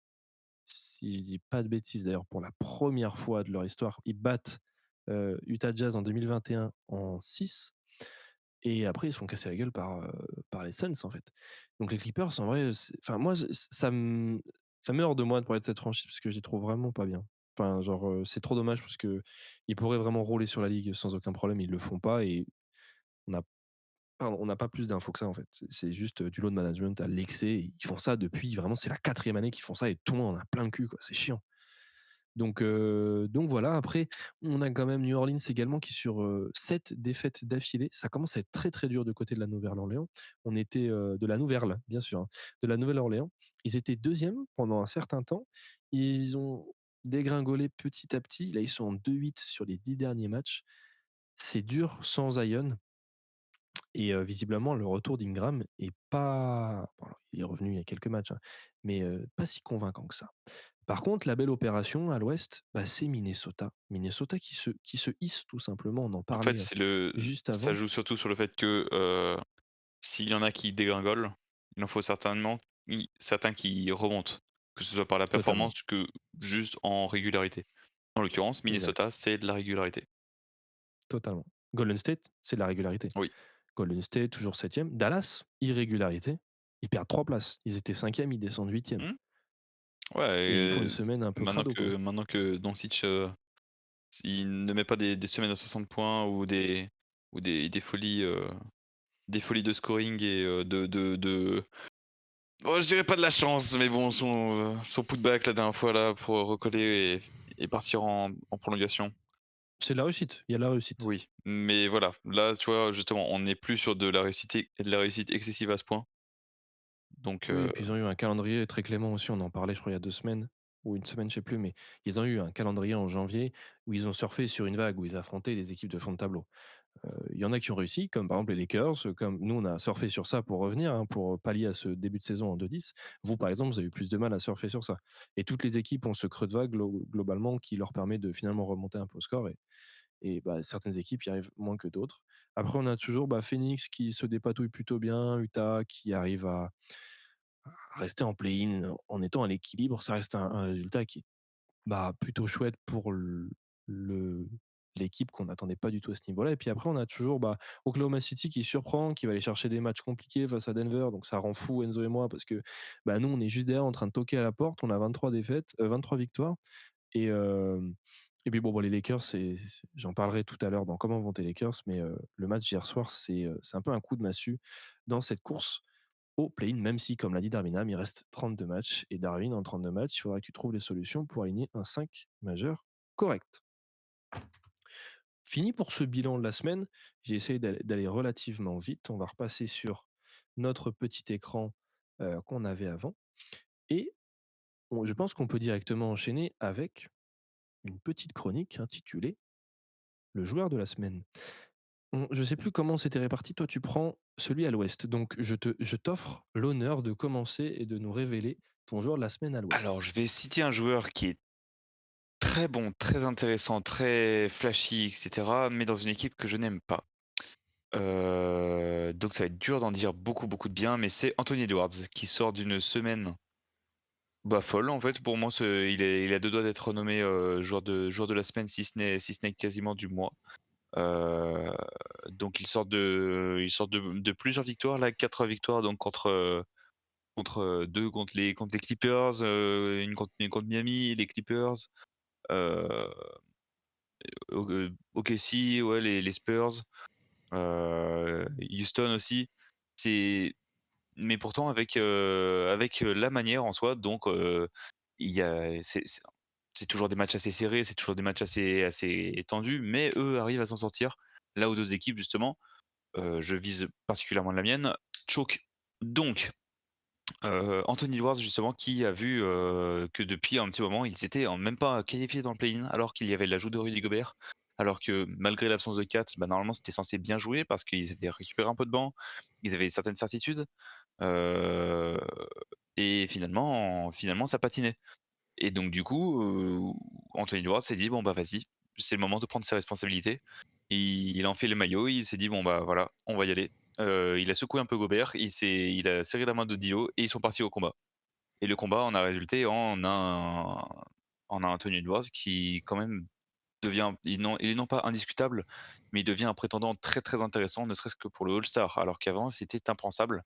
Si je dis pas de bêtises d'ailleurs, pour la première fois de leur histoire, ils battent, Utah Jazz en 2021 en 6 et après ils se font casser la gueule par les Suns, en fait. Donc les Clippers en vrai, enfin moi ça me hors de moi de parler de cette franchise parce que je les trouve vraiment pas bien. Enfin genre, c'est trop dommage parce qu'ils pourraient vraiment rouler sur la ligue sans aucun problème, ils le font pas et on a on n'a pas plus d'infos que ça, en fait. C'est juste, du load management à l'excès. Ils font ça depuis vraiment c'est la quatrième année qu'ils font ça et tout le monde en a plein le cul, quoi. C'est chiant. Donc voilà, après, on a quand même New Orleans également qui sur, 7 défaites d'affilée, ça commence à être très, très dur de côté de la Nouvelle-Orléans. On était, de la Nouvelle, bien sûr, hein, de la Nouvelle-Orléans. Ils étaient 2e pendant un certain temps. Ils ont dégringolé petit à petit. Là, ils sont en 2-8 sur les 10 derniers matchs. C'est dur sans Zion et visiblement le retour d'Ingram est pas bon alors il est revenu il y a quelques matchs, hein, mais pas si convaincant que ça. Par contre, la belle opération à l'ouest, bah, c'est Minnesota. Minnesota qui se hisse tout simplement, on en En fait, parlait, juste ça avant. joue surtout sur le fait que, s'il y en a qui dégringolent, il en faut certainement certains qui remontent, que ce soit par la Totalement, performance que juste en régularité. En l'occurrence, exact, Minnesota, c'est de la régularité. totalement. Golden State, c'est de la régularité. Oui. Golden State, toujours 7e. Dallas, irrégularité. Ils perdent 3 places. Ils étaient 5e, ils descendent 8e Mmh. Ouais et ils font et une semaine un peu crado, quoi. maintenant que Doncic, s'il ne met pas des semaines à 60 points ou des folies de scoring et de oh, je dirais pas de la chance, mais bon, son putback la dernière fois là pour recoller et partir en prolongation. C'est de la réussite, il y a de la réussite. Oui, mais voilà, là, tu vois, justement, on n'est plus sur de la réussite excessive à ce point. Donc Oui, et puis ils ont eu un calendrier très clément aussi, on en parlait je crois il y a 2 semaines ou une semaine, je sais plus, mais ils ont eu un calendrier en janvier où ils ont surfé sur une vague, où ils affrontaient des équipes de fond de tableau. Il y en a qui ont réussi, comme par exemple les Lakers, comme nous on a surfé sur ça pour revenir, hein, pour pallier à ce début de saison en 2-10. Vous par exemple, vous avez eu plus de mal à surfer sur ça. Et toutes les équipes ont ce creux de vague globalement qui leur permet de finalement remonter un peu au score et bah, certaines équipes y arrivent moins que d'autres. Après on a toujours, bah, Phoenix qui se dépatouille plutôt bien, Utah qui arrive à rester en play-in en étant à l'équilibre. Ça reste un résultat qui est, bah, plutôt chouette pour le l'équipe qu'on n'attendait pas du tout à ce niveau-là et puis après on a toujours, bah, Oklahoma City qui surprend, qui va aller chercher des matchs compliqués face à Denver, donc ça rend fou Enzo et moi parce que, bah, nous on est juste derrière en train de toquer à la porte, on a 23 défaites, 23 victoires et et puis bon, bah, les Lakers, j'en parlerai tout à l'heure dans comment vont tes Lakers, mais le match d'hier soir, c'est un peu un coup de massue dans cette course au play-in, même si, comme l'a dit Darwin il reste 32 matchs. Et Darwin, en 32 matchs, il faudra que tu trouves les solutions pour aligner un 5 majeur correct. Fini pour ce bilan de la semaine. J'ai essayé d'aller relativement vite. On va repasser sur notre petit écran qu'on avait avant. Et je pense qu'on peut directement enchaîner avec une petite chronique intitulée Le joueur de la semaine. Je sais plus comment c'était réparti. Toi, tu prends celui à l'ouest. Donc, je t'offre l'honneur de commencer et de nous révéler ton joueur de la semaine à Alors, l'ouest. je vais citer un joueur qui est très bon, très intéressant, très flashy, et cetera, mais dans une équipe que je n'aime pas. Donc ça va être dur d'en dire beaucoup, beaucoup de bien, mais c'est Anthony Edwards qui sort d'une semaine, bah, folle en fait. Pour moi, il a 2 doigts d'être renommé, joueur de la semaine, si ce n'est quasiment du mois. Heu, donc il sort de plusieurs victoires là, 4 victoires donc contre 2 contre les Clippers, une contre Miami, les Clippers, heu, OKC, ouais, les Spurs, Houston aussi. C'est Mais pourtant avec la manière en soi, donc il y a c'est toujours des matchs assez serrés, c'est toujours des matchs assez tendus, mais eux arrivent à s'en sortir. Là où d'autres équipes justement, je vise particulièrement la mienne, choke. Donc Anthony Edwards justement qui a vu, que depuis un petit moment, ils étaient en même pas qualifiés dans le play-in alors qu'il y avait l'ajout de Rudy Gobert. Alors que malgré l'absence de Kat, bah, normalement c'était censé bien jouer parce qu'ils avaient récupéré un peu de banc, ils avaient certaines certitudes, heu et finalement ça patinait. Et donc du coup, Anthony Edwards s'est dit: «Bon bah vas-y, c'est le moment de prendre ses responsabilités». Il a enfilé le maillot, il s'est dit: «Bon bah voilà, on va y aller». Il a secoué un peu Gobert, il a serré la main de Dio et ils sont partis au combat. Et le combat en a résulté en un Anthony Edwards qui quand même devient il est non pas indiscutable, mais il devient un prétendant très, très intéressant, ne serait-ce que pour le All-Star, alors qu'avant c'était impensable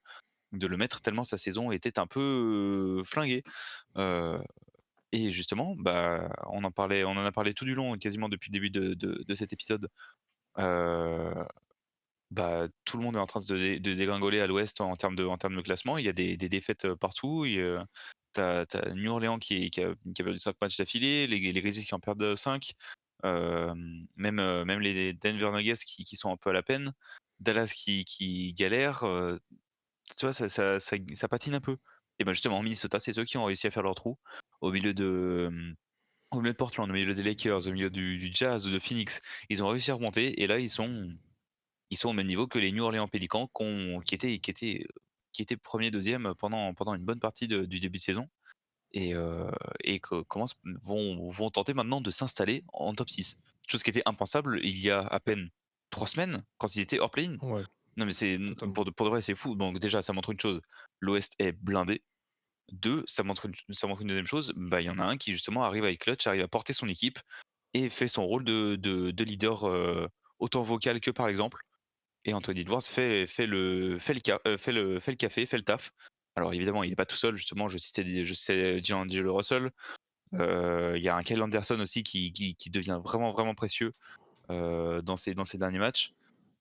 de le mettre tellement sa saison était un peu, flinguée. Heu et justement, bah, on en a parlé tout du long, quasiment depuis le début de cet épisode. Heu, Bah, tout le monde est en train de dégringoler à l'ouest en termes de classement. Il y a des défaites, partout tu as New Orleans qui a perdu 5 matchs d'affilée, les Grizzlies qui en perdent 5, même les Denver Nuggets qui sont un peu à la peine, Dallas qui galère, tu vois? Ça patine un peu. Et ben justement, Minnesota, c'est ceux qui ont réussi à faire leur trou au milieu de, au milieu de Portland, au milieu des Lakers, au milieu du Jazz, de Phoenix. Ils ont réussi à remonter et là ils sont au même niveau que les New Orleans Pelicans qui étaient 1er, 2e pendant une bonne partie du début de saison et que commencent vont tenter maintenant de s'installer en top 6. Chose qui était impensable il y a à peine 3 semaines quand ils étaient hors play-in. Ouais, Non mais totalement. pour de vrai, c'est fou. Donc déjà, ça montre une chose, l'Ouest est blindé. 2, ça montre une deuxième chose, bah, il y en a un qui justement arrive à être clutch, arrive à porter son équipe et fait son rôle de leader, autant vocal que par exemple. Et Anthony Edwards fait le café, fait le taf. Alors évidemment, il est pas tout seul justement, je citais D'Angelo Russell, il y a un Kyle Anderson aussi qui devient vraiment, vraiment précieux, dans ces derniers matchs.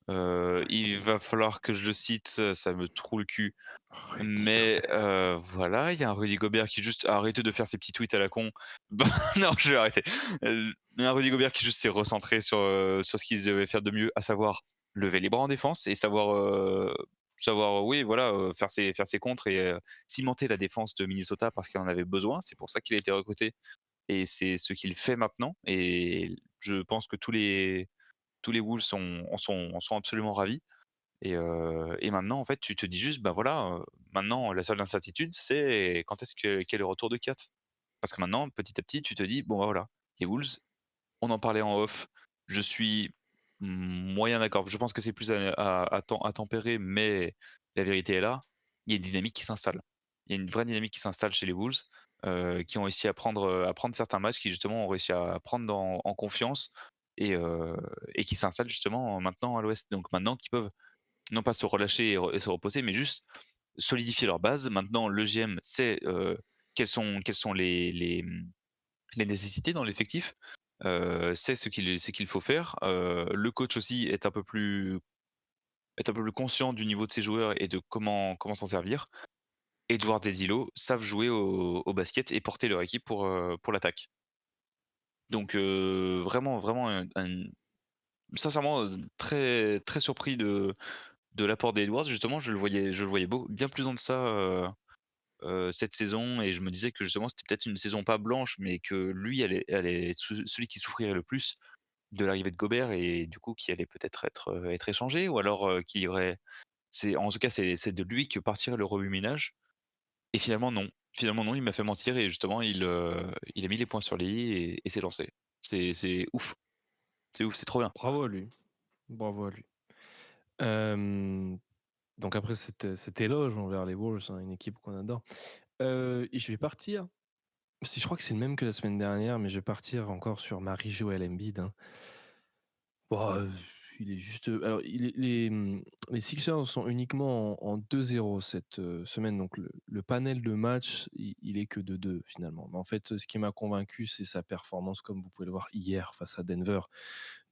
Il va falloir que je le cite, ça me troue le cul, Rudy mais Gobert. voilà, il y a un Rudy Gobert qui juste a arrêté de faire ses petits tweets à la con. Bah, non, je vais arrêter. Il y a un Rudy Gobert qui juste s'est recentré sur ce qu'il devait faire de mieux, à savoir lever les bras en défense et savoir, oui, voilà, faire ses contres et cimenter la défense de Minnesota parce qu'il en avait besoin. C'est pour ça qu'il a été recruté et c'est ce qu'il fait maintenant et je pense que tous les Wolves en sont absolument ravis. Et maintenant, en fait, tu te dis juste: «Bah, voilà, maintenant la seule incertitude, c'est quand est-ce que quel est le retour de Kat?» Parce que maintenant, petit à petit, tu te dis: «Bon, bah, voilà, les Wolves», on en parlait en off, je suis moyen d'accord. Je pense que c'est plus à tempérer, mais la vérité est là. Il y a une dynamique qui s'installe. Il y a une vraie dynamique qui s'installe chez les Wolves, qui ont réussi à prendre certains matchs, qui justement ont réussi à prendre en confiance et qui s'installent justement maintenant à l'Ouest. Donc maintenant qu'ils peuvent non pas se relâcher et se reposer, mais juste solidifier leur base. Maintenant, le GM sait, quelles sont les nécessités dans l'effectif, sait ce qu'il faut faire. Le coach aussi est un peu plus conscient du niveau de ses joueurs et de comment s'en servir. Edouard Desillo savent jouer au basket et porter leur équipe pour l'attaque. Donc vraiment, vraiment sincèrement, très, très surpris de l'apport d'Edwards justement, je le voyais bien plus en deçà, cette saison et je me disais que justement c'était peut-être une saison pas blanche, mais que lui allait être celui qui souffrirait le plus. de l'arrivée de Gobert et du coup qui allait peut-être être échangé ou alors, qu'il y aurait en tout cas c'est de lui que partirait le remue-ménage et finalement non. Finalement non, il m'a fait mentir et justement il a mis les points sur les i et s'est lancé. C'est ouf, c'est ouf, c'est trop bien. Bravo à lui, bravo à lui. Hem, donc après cet éloge envers les Wolves, hein, une équipe qu'on adore, et je vais partir, si je crois que c'est le même que la semaine dernière, mais je vais partir encore sur Marie-Joëlle Embiid, hein. Bah, il est juste, alors les Sixers sont uniquement en 2-0 cette, semaine, donc le panel de matchs, il est que de 2 finalement. Mais en fait, ce qui m'a convaincu, c'est sa performance comme vous pouvez le voir hier face à Denver.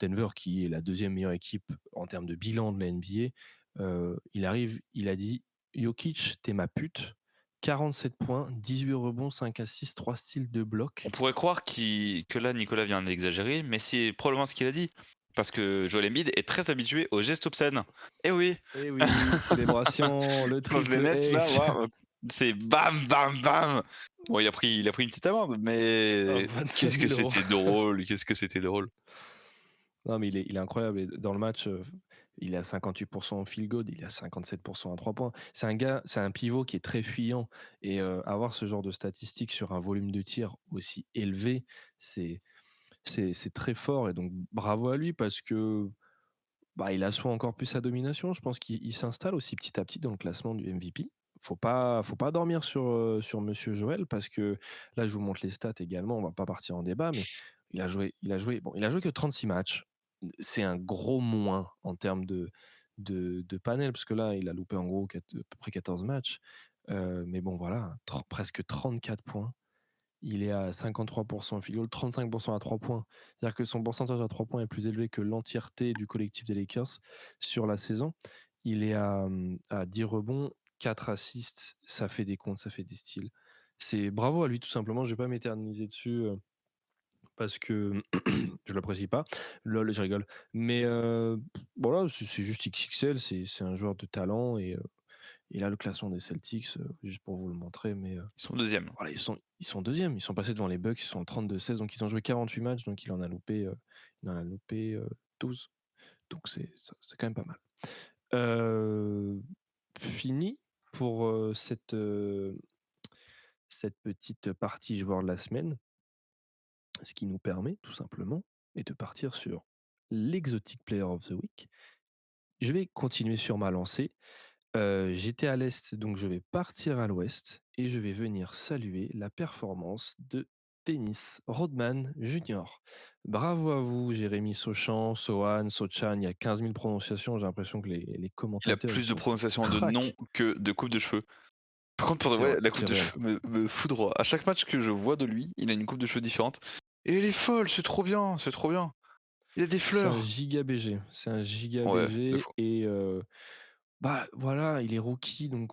Denver qui est la deuxième meilleure équipe en termes de bilan de la NBA, il arrive, il a dit: «Jokic, tu ma pute». 47 points, 18 rebonds, 5 assists, 3 styles de On bloc. pourrait croire que là Nicolas vient d'exagérer, mais c'est probablement ce qu'il a dit. Parce que Joel Embiid est très habitué aux gestes obscènes. Eh oui! Eh oui, célébration, le Contre les triple Nets là, H. waouh, c'est bam bam bam! Bon il a pris une petite amende, Ah, mais 25 qu'est-ce que 000 €. c'était drôle, qu'est-ce que c'était drôle. Non, mais il est incroyable et dans le match, il est à 58 au field goal, il est à 57 à 3 points. C'est un pivot qui est très fuyant et avoir ce genre de statistiques sur un volume de tir aussi élevé, c'est c'est très fort et donc bravo à lui parce que, bah, il assoit encore plus sa domination. Je pense qu'il s'installe aussi petit à petit dans le classement du MVP. Faut pas dormir sur monsieur Joël parce que là, je vous montre les stats également, on va pas partir en débat, mais il a joué que 36 matchs. C'est un gros moins en termes de panel parce que là, il a loupé en gros à peu près 14 matchs. Mais bon voilà, presque 34 points. Il est à 53 au field goal, 35 à 3 points. C'est-à-dire que son pourcentage à 3 points est plus élevé que l'entièreté du collectif des Lakers sur la saison. Il est à 10 rebonds, 4 assists, ça fait des comptes, ça fait des styles. C'est bravo à lui tout simplement, je vais pas m'éterniser dessus, parce que je l'apprécie pas. Lol, je rigole. Mais voilà, c'est juste XXL, c'est un joueur de talent et il a le classement des Celtics, juste pour vous le montrer, mais Ils sont 2e. voilà, ils sont 2e, ils sont passés devant les Bucks, ils sont 32-16, donc ils ont joué 48 matchs, donc il en a loupé, 12. Donc c'est quand même pas mal. Fini pour, cette petite partie joueur de la semaine, ce qui nous permet tout simplement et de partir sur l'exotic player of the week. Je vais continuer sur ma lancée. J'étais à l'est, donc je vais partir à l'ouest et je vais venir saluer la performance de Dennis Rodman Junior. Bravo à vous, Jérémy Sochan, Sohan, Sochan, il y a 15 000 prononciations, j'ai l'impression que les Il a commentateurs, ils plus de sont sous prononciation de noms crack. que de coupe de cheveux. Par contre pour de C'est vrai, vrai, la coupe c'est de réel. cheveux me foudroie. À chaque match que je vois de lui, il a une coupe de cheveux différente et elle est folle, c'est trop bien, c'est trop bien. Il a des C'est un fleurs. giga BG, c'est un giga Ouais, de BG fou. et bah, voilà, il est rookie, donc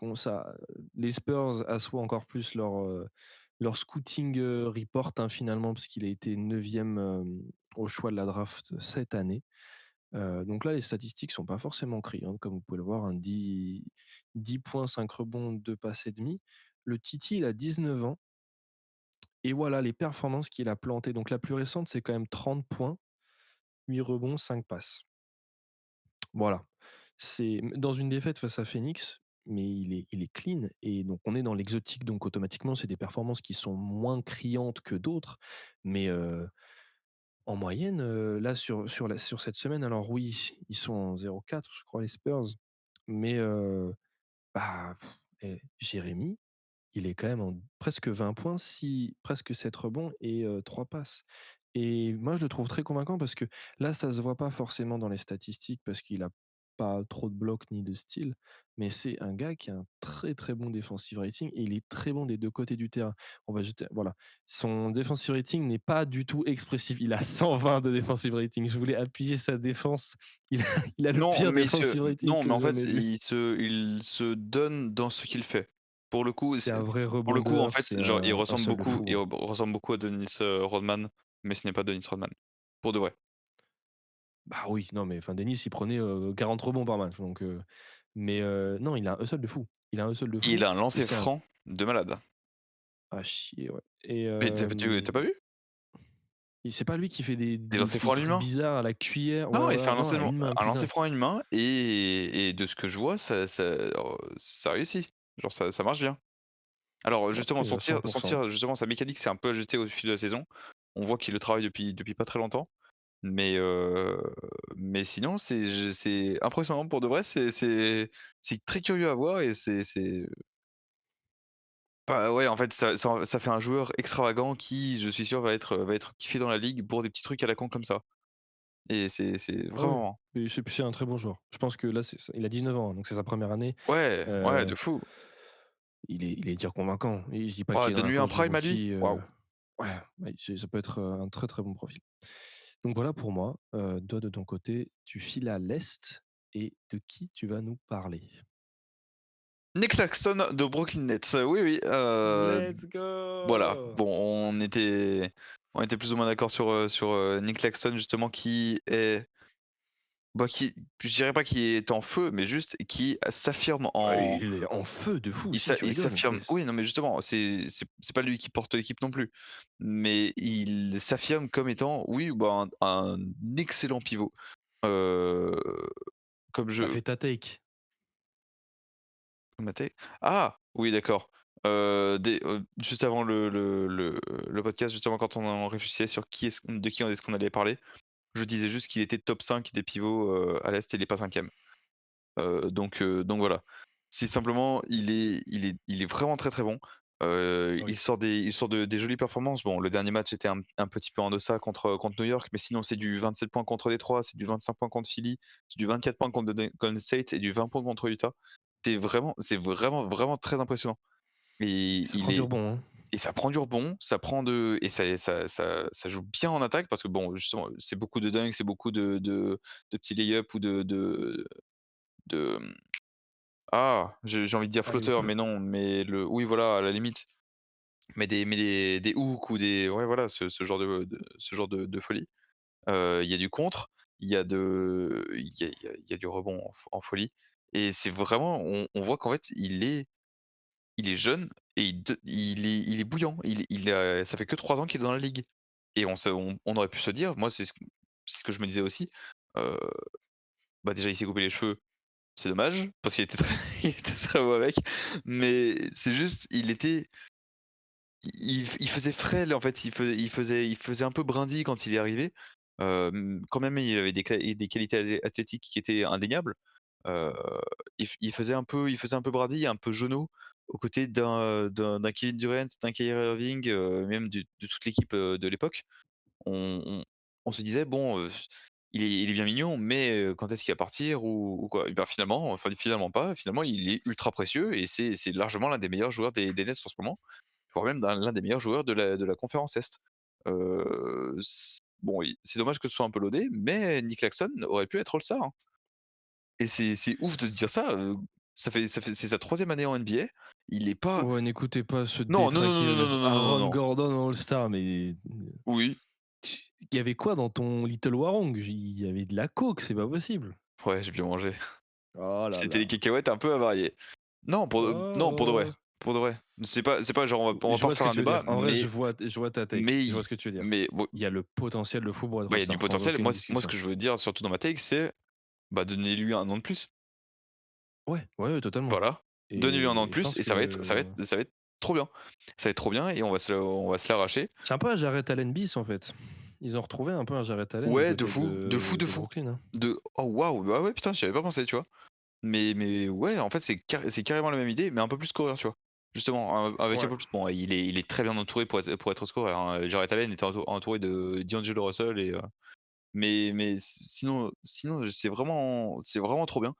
les Spurs assoient encore plus leur scouting, report, hein, finalement, parce qu'il a été 9e, au choix de la draft cette année. Donc là, les statistiques sont pas forcément criantes, comme vous pouvez le voir, hein, 10 points, 5 rebonds, 2 passes et demi. Le Titi, il a 19 ans et voilà les performances qu'il a plantées. Donc la plus récente, c'est quand même 30 points, 8 rebonds, 5 passes. Voilà. C'est dans une défaite face à Phoenix, mais il est clean et donc on est dans l'exotique, donc automatiquement, c'est des performances qui sont moins criantes que d'autres. Mais, en moyenne, là sur cette semaine, alors oui, ils sont en 0-4 je crois les Spurs, mais, bah, Jérémy, il est quand même en presque 20 points, presque 7 rebonds et 3 passes et moi, je le trouve très convaincant parce que là, ça se voit pas forcément dans les statistiques parce qu'il a pas trop de blocs ni de steals, mais c'est un gars qui a un très, très bon defensive rating et il est très bon des 2 côtés du terrain. On va jeter voilà, son defensive rating n'est pas du tout expressif. Il a 120 de defensive rating. Je voulais appuyer sa défense. Il a il a le Non, pire mais defensive rating non, mais que en j'ai fait, jamais vu. il se donne dans ce qu'il fait. Pour le coup, C'est un vrai en rebondeur, fait, c'est genre, il un ressemble seul de beaucoup fou, hein. ressemble beaucoup à Dennis, Rodman, mais ce n'est pas Dennis Rodman. Pour de vrai. Bah oui, non, mais enfin Denis, il prenait, 40 rebonds par match donc mais non, il a un hustle de fou. Il a un hustle de Et il fou a un et lancer c'est un franc de malade. à chier, ouais et Mais tu as pas vu? C'est pas lui qui fait des Des des lancers des francs à une trucs main? bizarres à la cuillère? Ouais, Non, il fait ouais, non, à une main, un lancer putain. franc à une main et de ce que je vois, ça réussit. Genre ça marche bien. Alors OK, justement à 100. son tir justement sa mécanique s'est un peu ajustée au fil de la saison. On voit qu'il le travaille depuis pas très longtemps, mais sinon c'est impressionnant pour de vrai, c'est très curieux à voir et c'est bah, ouais, en fait ça fait un joueur extravagant qui, je suis sûr, va être kiffé dans la ligue pour des petits trucs à la con comme ça et c'est Ouais, ouais, vraiment mais c'est un très bon joueur. Je pense que là, il a 19 ans, hein, donc c'est sa première année. ouais, ouais, de Heu, fou. il est dire convaincant et je dis pas Oh, qu'il est dans la donne-lui un course du prime à lui. rookie, Waouh. ouais, ouais, ça peut être, un très, très bon profil. Donc voilà pour moi, toi de ton côté, tu files à l'est et de qui tu vas nous parler? Nick Claxton de Brooklyn Nets, oui, oui, Let's voilà. go! Bon, on était plus ou moins d'accord sur, Nick Claxton justement qui est bah, qui je dirais pas qui est en feu, mais juste qui s'affirme Ah, en il est en feu de fou aussi, tu il rigoles? s'affirme oui, non, mais justement, c'est pas lui qui porte l'équipe non plus, mais il s'affirme comme étant, oui, bah, un excellent pivot, heu, comme Bah, je fais ta take. Maté? Ah! Oui, d'accord. Juste avant le podcast, justement, quand on en réfléchissait sur qui est-ce qu'on allait parler, je disais juste qu'il était top 5 des pivots, à l'Est et il est pas 5e. Donc voilà. C'est simplement il est vraiment très, très bon. Oui. Il sort de des jolies performances. Bon, le dernier match était un petit peu en deçà contre New York, mais sinon c'est du 27 points contre Détroit, c'est du 25 points contre Philly, c'est du 24 points contre Golden State et du 20 points contre Utah. Vraiment très impressionnant et Ça il prend du est rebond, hein. et ça prend du rebond, ça prend de et ça joue bien en attaque parce que bon, justement, c'est beaucoup de dunks, c'est beaucoup de petits lay-up ou de, j'ai envie de dire Alley-oop. flotteur, mais non, mais le oui, voilà, à la limite, mais des hooks ou des ouais, voilà, ce genre ce genre de folie. Il y a du contre, il y a du rebond en folie et c'est vraiment on voit qu'en fait, il est jeune et il est bouillant. Il a ça fait que 3 ans qu'il est dans la ligue et on aurait pu se dire, moi, c'est ce que je me disais aussi, heu, bah, déjà, il s'est coupé les cheveux, c'est dommage parce qu'il était très il était très beau avec, mais c'est juste, il faisait frêle, en fait, il faisait un peu brindille quand il est arrivé. Quand même, il avait des qualités athlétiques qui étaient indéniables. Heu, il faisait un peu brindille, un peu jeuneau, aux côtés d'un Kevin Durant, d'un Kyrie Irving, même de toute l'équipe, de l'époque. On se disait: «Bon, il est bien mignon, mais quand est-ce qu'il va partir ou quoi?» et ben, finalement, enfin, finalement pas. Finalement, il est ultra précieux et c'est largement l'un des meilleurs joueurs des Nets en ce moment, voire même l'un des meilleurs joueurs de la conférence Est. Bon, c'est dommage que ce soit un peu loadé, mais Nick Claxton aurait pu être All-Star, hein et c'est ouf de se dire ça, c'est sa troisième année en NBA. Il est pas Ouais, n'écoutez pas ce non, non, non, détraqué non, de non, mettre non, non, non, non, Aaron non. Gordon All-Star, mais Oui, il y avait quoi dans ton Little Warong? Il y avait de la coke, c'est pas possible. ouais, j'ai bien mangé. Oh là C'était les là. cacahuètes un peu avariées. Non, pour de vrai, Oh! pour de vrai. C'est pas genre on va Je pas vois ce refaire que un tu veux débat, dire. En vrai, je vois ta take. Je vois mais ce que tu veux dire. mais bon, Il y a le potentiel de fou pour être bah, il y a du All-Star, sans potentiel. aucune Moi, ce discussion. que je veux dire surtout dans ma take, c'est, bah, donnez-lui un an de plus. Ouais, ouais, ouais, totalement. Voilà. Donnez-lui un an de Et je plus pense et que ça va être trop bien. Ça va être trop bien et on va se l'arracher. c'est un peu un Jarrett Allen bis, en fait. Ils ont retrouvé un peu un Jarrett Allen du Ouais, de côté fou, de fou, de de fou. Brooklyn, hein. Oh waouh, bah, ouais, putain, j'y avais pas pensé, tu vois? Mais ouais, en fait, c'est carrément la même idée, mais un peu plus scoreur, tu vois? Justement, avec un Ouais. peu plus bon, il est très bien entouré pour être scoreur, hein. Jarrett Allen était entouré de D'Angelo Russell et mais sinon, c'est vraiment trop bien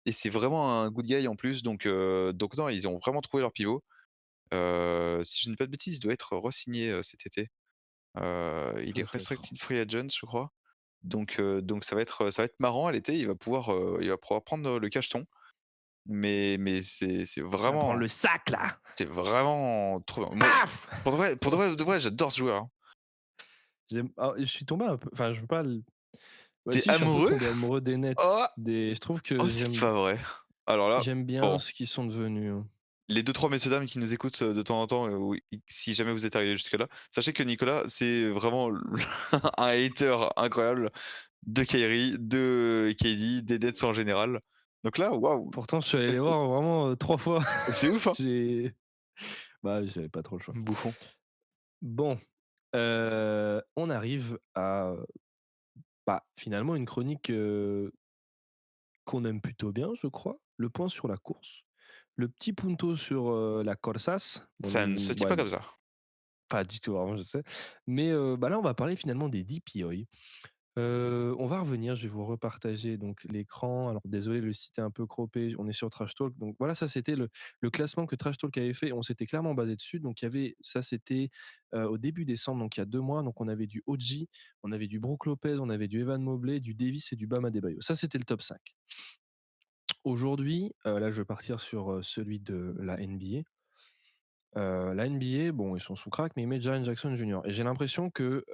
et c'est vraiment un good guy en plus donc non, ils ont vraiment trouvé leur pivot. Si je ne dis pas de bêtises, il doit être re-signé, cet été. Il est Peut-être. restricted free agent, je crois. Donc ça va être marrant à l'été, il va pouvoir prendre, le cacheton. Mais Il va prendre le sac, là! c'est vraiment trop bien. Moi, Paf! de vrai, j'adore ce joueur, hein. Je suis tombé un peu, enfin, je veux pas l bah Tu si, je suis un peu amoureux? tombé amoureux des Oh! Nets. Je trouve Oh, que c'est pas vrai. Alors là, j'aime bien bon, ce qu'ils sont devenus, hein. les 2-3 messieurs dames qui nous écoutent, de temps en temps, ou si jamais vous êtes arrivés jusque-là, sachez que Nicolas, c'est vraiment un hater incroyable de Kyrie, de KD, des Nets en général. Donc là, waouh, Pourtant, je suis allé les respect. voir vraiment 3 fois. C'est ouf, hein? J'ai Bah, j'avais pas trop le choix. Bouffon. Bon, on arrive à, bah, finalement une chronique, qu'on aime plutôt bien, je crois. Le point sur la course, le petit punto sur, la Corsas. Ça ne se dit Ouais, pas comme ça. pas du tout, vraiment, je sais. Mais, bah, là, on va parler finalement des DPOY. On va revenir, je vais vous repartager donc l'écran. Alors désolé, le site est un peu croppé, on est sur Trash Talk. Donc voilà, ça c'était le classement que Trash Talk avait fait. On s'était clairement basé dessus. Donc il y avait ça, c'était, au début décembre, donc il y a 2 mois. Donc on avait du OG, on avait du Brook Lopez, on avait du Evan Mobley, du Davis et du Bam Adebayo. Ça, c'était le top 5. Aujourd'hui, là, je vais partir sur, celui de la NBA. La NBA, bon, ils sont sous crack, mais ils mettent Jaren Jackson Jr. Et j'ai l'impression que,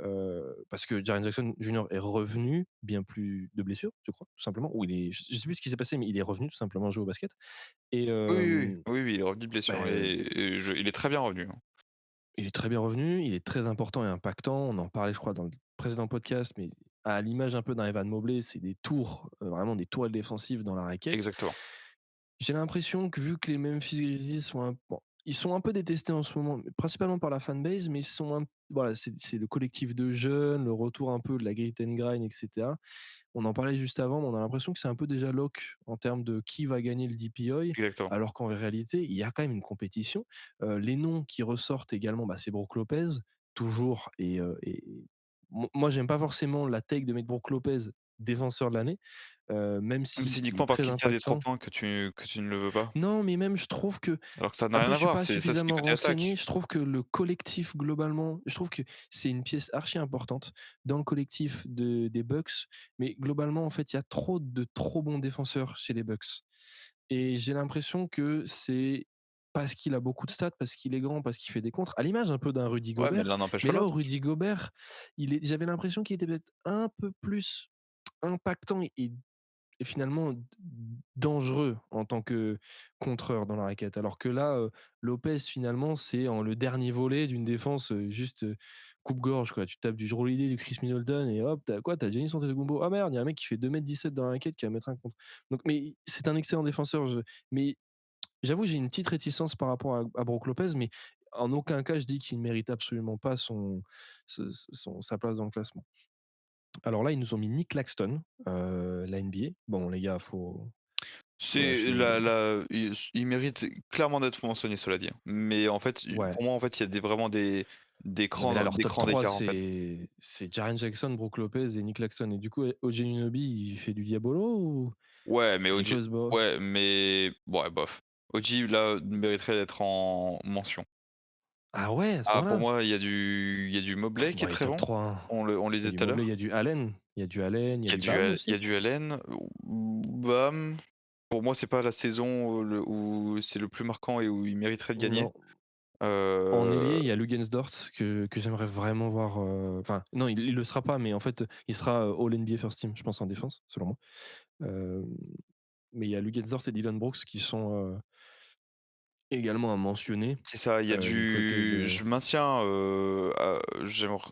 parce que Jaren Jackson Jr. est revenu, bien plus de blessures, je crois, tout simplement, ou il est je sais plus ce qui s'est passé, mais il est revenu tout simplement jouer au basket et Oui, oui, oui. Oui, oui, il est revenu de bah, blessure et il est très bien revenu, hein. il est très bien revenu, il est très important et impactant. On en parlait, je crois, dans le précédent podcast, mais à l'image un peu d'un Evan Mobley, c'est des tours, vraiment des tourelles défensives dans la raquette. Exactement. J'ai l'impression que vu que les Memphis Grizzlies sont ils sont un peu détestés en ce moment, mais principalement par la fanbase, mais ils sont voilà, c'est le collectif de jeunes, le retour un peu de la grit and grind, et cetera. On en parlait juste avant, mais on a l'impression que c'est un peu déjà lock en termes de qui va gagner le DPOY, Exactement. alors qu'en réalité, il y a quand même une compétition. Les noms qui ressortent également, bah, c'est Brook Lopez, toujours, et moi, j'aime pas forcément la take de mettre Brook Lopez défenseur de l'année, même Mais c'est si il uniquement est parce très qu'il tire des 3 impactant. points que tu ne le veux pas. Non, mais même je trouve que Alors que ça n'a après rien je à suis voir, pas c'est ça, c'est du suffisamment côté renseigné, attaque. je trouve que le collectif globalement, je trouve que c'est une pièce archi importante dans le collectif des Bucks, mais globalement en fait, il y a trop de trop bons défenseurs chez les Bucks et j'ai l'impression que c'est parce qu'il a beaucoup de stats, parce qu'il est grand, parce qu'il fait des contres, à l'image un peu d'un Rudy Ouais, mais Gobert, l'un n'empêche mais pas là où l'autre. Rudy Gobert, j'avais l'impression qu'il était peut-être un peu plus impactant et finalement dangereux en tant que contreur dans la raquette. Alors que là, Lopez finalement, c'est en le dernier volet d'une défense, juste, coupe-gorge quoi. Tu tapes du Jrue Holiday, du Chris Middleton et hop, t'as quoi? Tu as Giannis Antetokounmpo. Ah merde, il y a un mec qui fait 2,17 m dans la raquette qui va mettre un contre. Donc mais c'est un excellent défenseur, mais j'avoue, j'ai une petite réticence par rapport à Brook Lopez, mais en aucun cas je dis qu'il ne mérite absolument pas sa place dans le classement. Alors là, ils nous ont mis Nick Claxton, la NBA. Bon les gars, faut C'est lâcher, il mérite clairement d'être mentionné, cela dit, hein. Mais en fait, ouais. pour moi, en fait, il y a vraiment Non mais là leur des top crans 3 d'écart, en fait. c'est Jaren Jackson, Brook Lopez et Nick Claxton et du coup, OG Anunoby, il fait du diabolo ou Ouais, mais c'est OG quoi ce bas? ouais, mais ouais, bof. OG, là, mériterait d'être en mention. Ah ouais, à ce Ah, pour point-là? moi, il y a du Mobley qui est Bon, les très top bon. 3 hein. On les Il y a disait du tout à Mobley, l'heure. Il y a du Allen, il y a du Bam Il y aussi? a du Allen, Bam. Pour moi, c'est pas la saison, où c'est le plus marquant et où il mériterait de gagner. Non. En Heu, ailier, il y a Luguentz-Dort que j'aimerais vraiment voir, enfin non, il le sera pas, mais en fait, il sera, All NBA First Team, je pense en défense, selon moi. Hem, mais il y a Luguentz-Dort et Dillon Brooks qui sont, également à mentionner, c'est ça, il y a du côté du de je maintiens,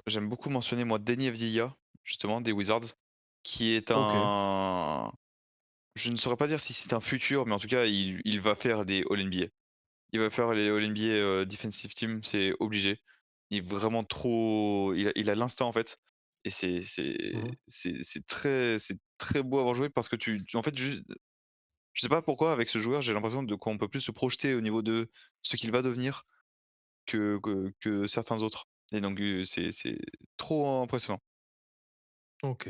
j'aime beaucoup mentionner moi Deni Avdija, justement des Wizards, qui est OK. un je ne saurais pas dire si c'est un futur, mais en tout cas, il va faire des All NBA. Il va faire les All NBA, Defensive Team, c'est obligé. Il est vraiment trop il a l'instinct, en fait et Mmh mh. c'est très beau à avoir joué parce que en fait, je sais pas pourquoi avec ce joueur, j'ai l'impression de qu'on peut plus se projeter au niveau de ce qu'il va devenir que certains autres et donc c'est trop impressionnant. OK.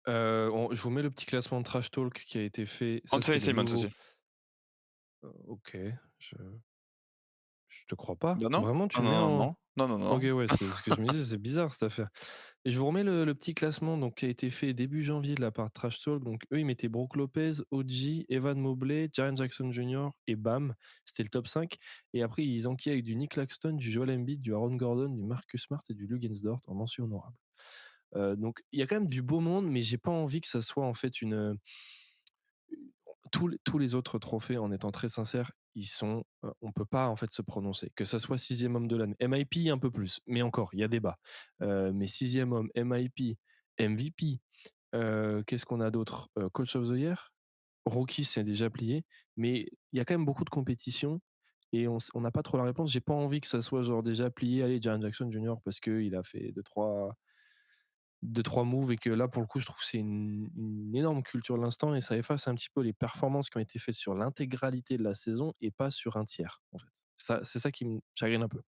On je vous mets le petit classement de Trash Talk qui a été fait. Ça, c'est Anthony le Simons nouveau. aussi. OK, je je te crois pas. Bah non. Vraiment, tu Non, le mets non, en non, non, non, non, OK, non. ouais, c'est ce que je me disais, c'est bizarre cette affaire et je vous remets le petit classement donc qui a été fait début janvier de la part de Trash Talk. Donc eux, ils mettaient Brook Lopez, OG, Evan Mobley, Jaren Jackson Jr. et Bam. C'était le top 5 et après ils enquillaient avec du Nick Claxton, du Joel Embiid, du Aaron Gordon, du Marcus Smart et du Luguentz Dort en mention honorable. Donc il y a quand même du beau monde, mais j'ai pas envie que ça soit en fait tous les autres trophées, en étant très sincère, ils sont, on peut pas en fait se prononcer. Que ça soit sixième homme de l'année, MIP un peu plus, mais encore, il y a débat. Mais sixième homme, MIP, MVP, qu'est-ce qu'on a d'autre? Coach of the Year? Rookie, c'est déjà plié, mais il y a quand même beaucoup de compétitions et on n'a pas trop la réponse. J'ai pas envie que ça soit genre déjà plié, allez, Jaren Jackson Jr. parce qu'il a fait deux trois moves et que là, pour le coup, je trouve que c'est une énorme culture de l'instant et ça efface un petit peu les performances qui ont été faites sur l'intégralité de la saison et pas sur un tiers, en fait. Ça, c'est ça qui me chagrine un peu.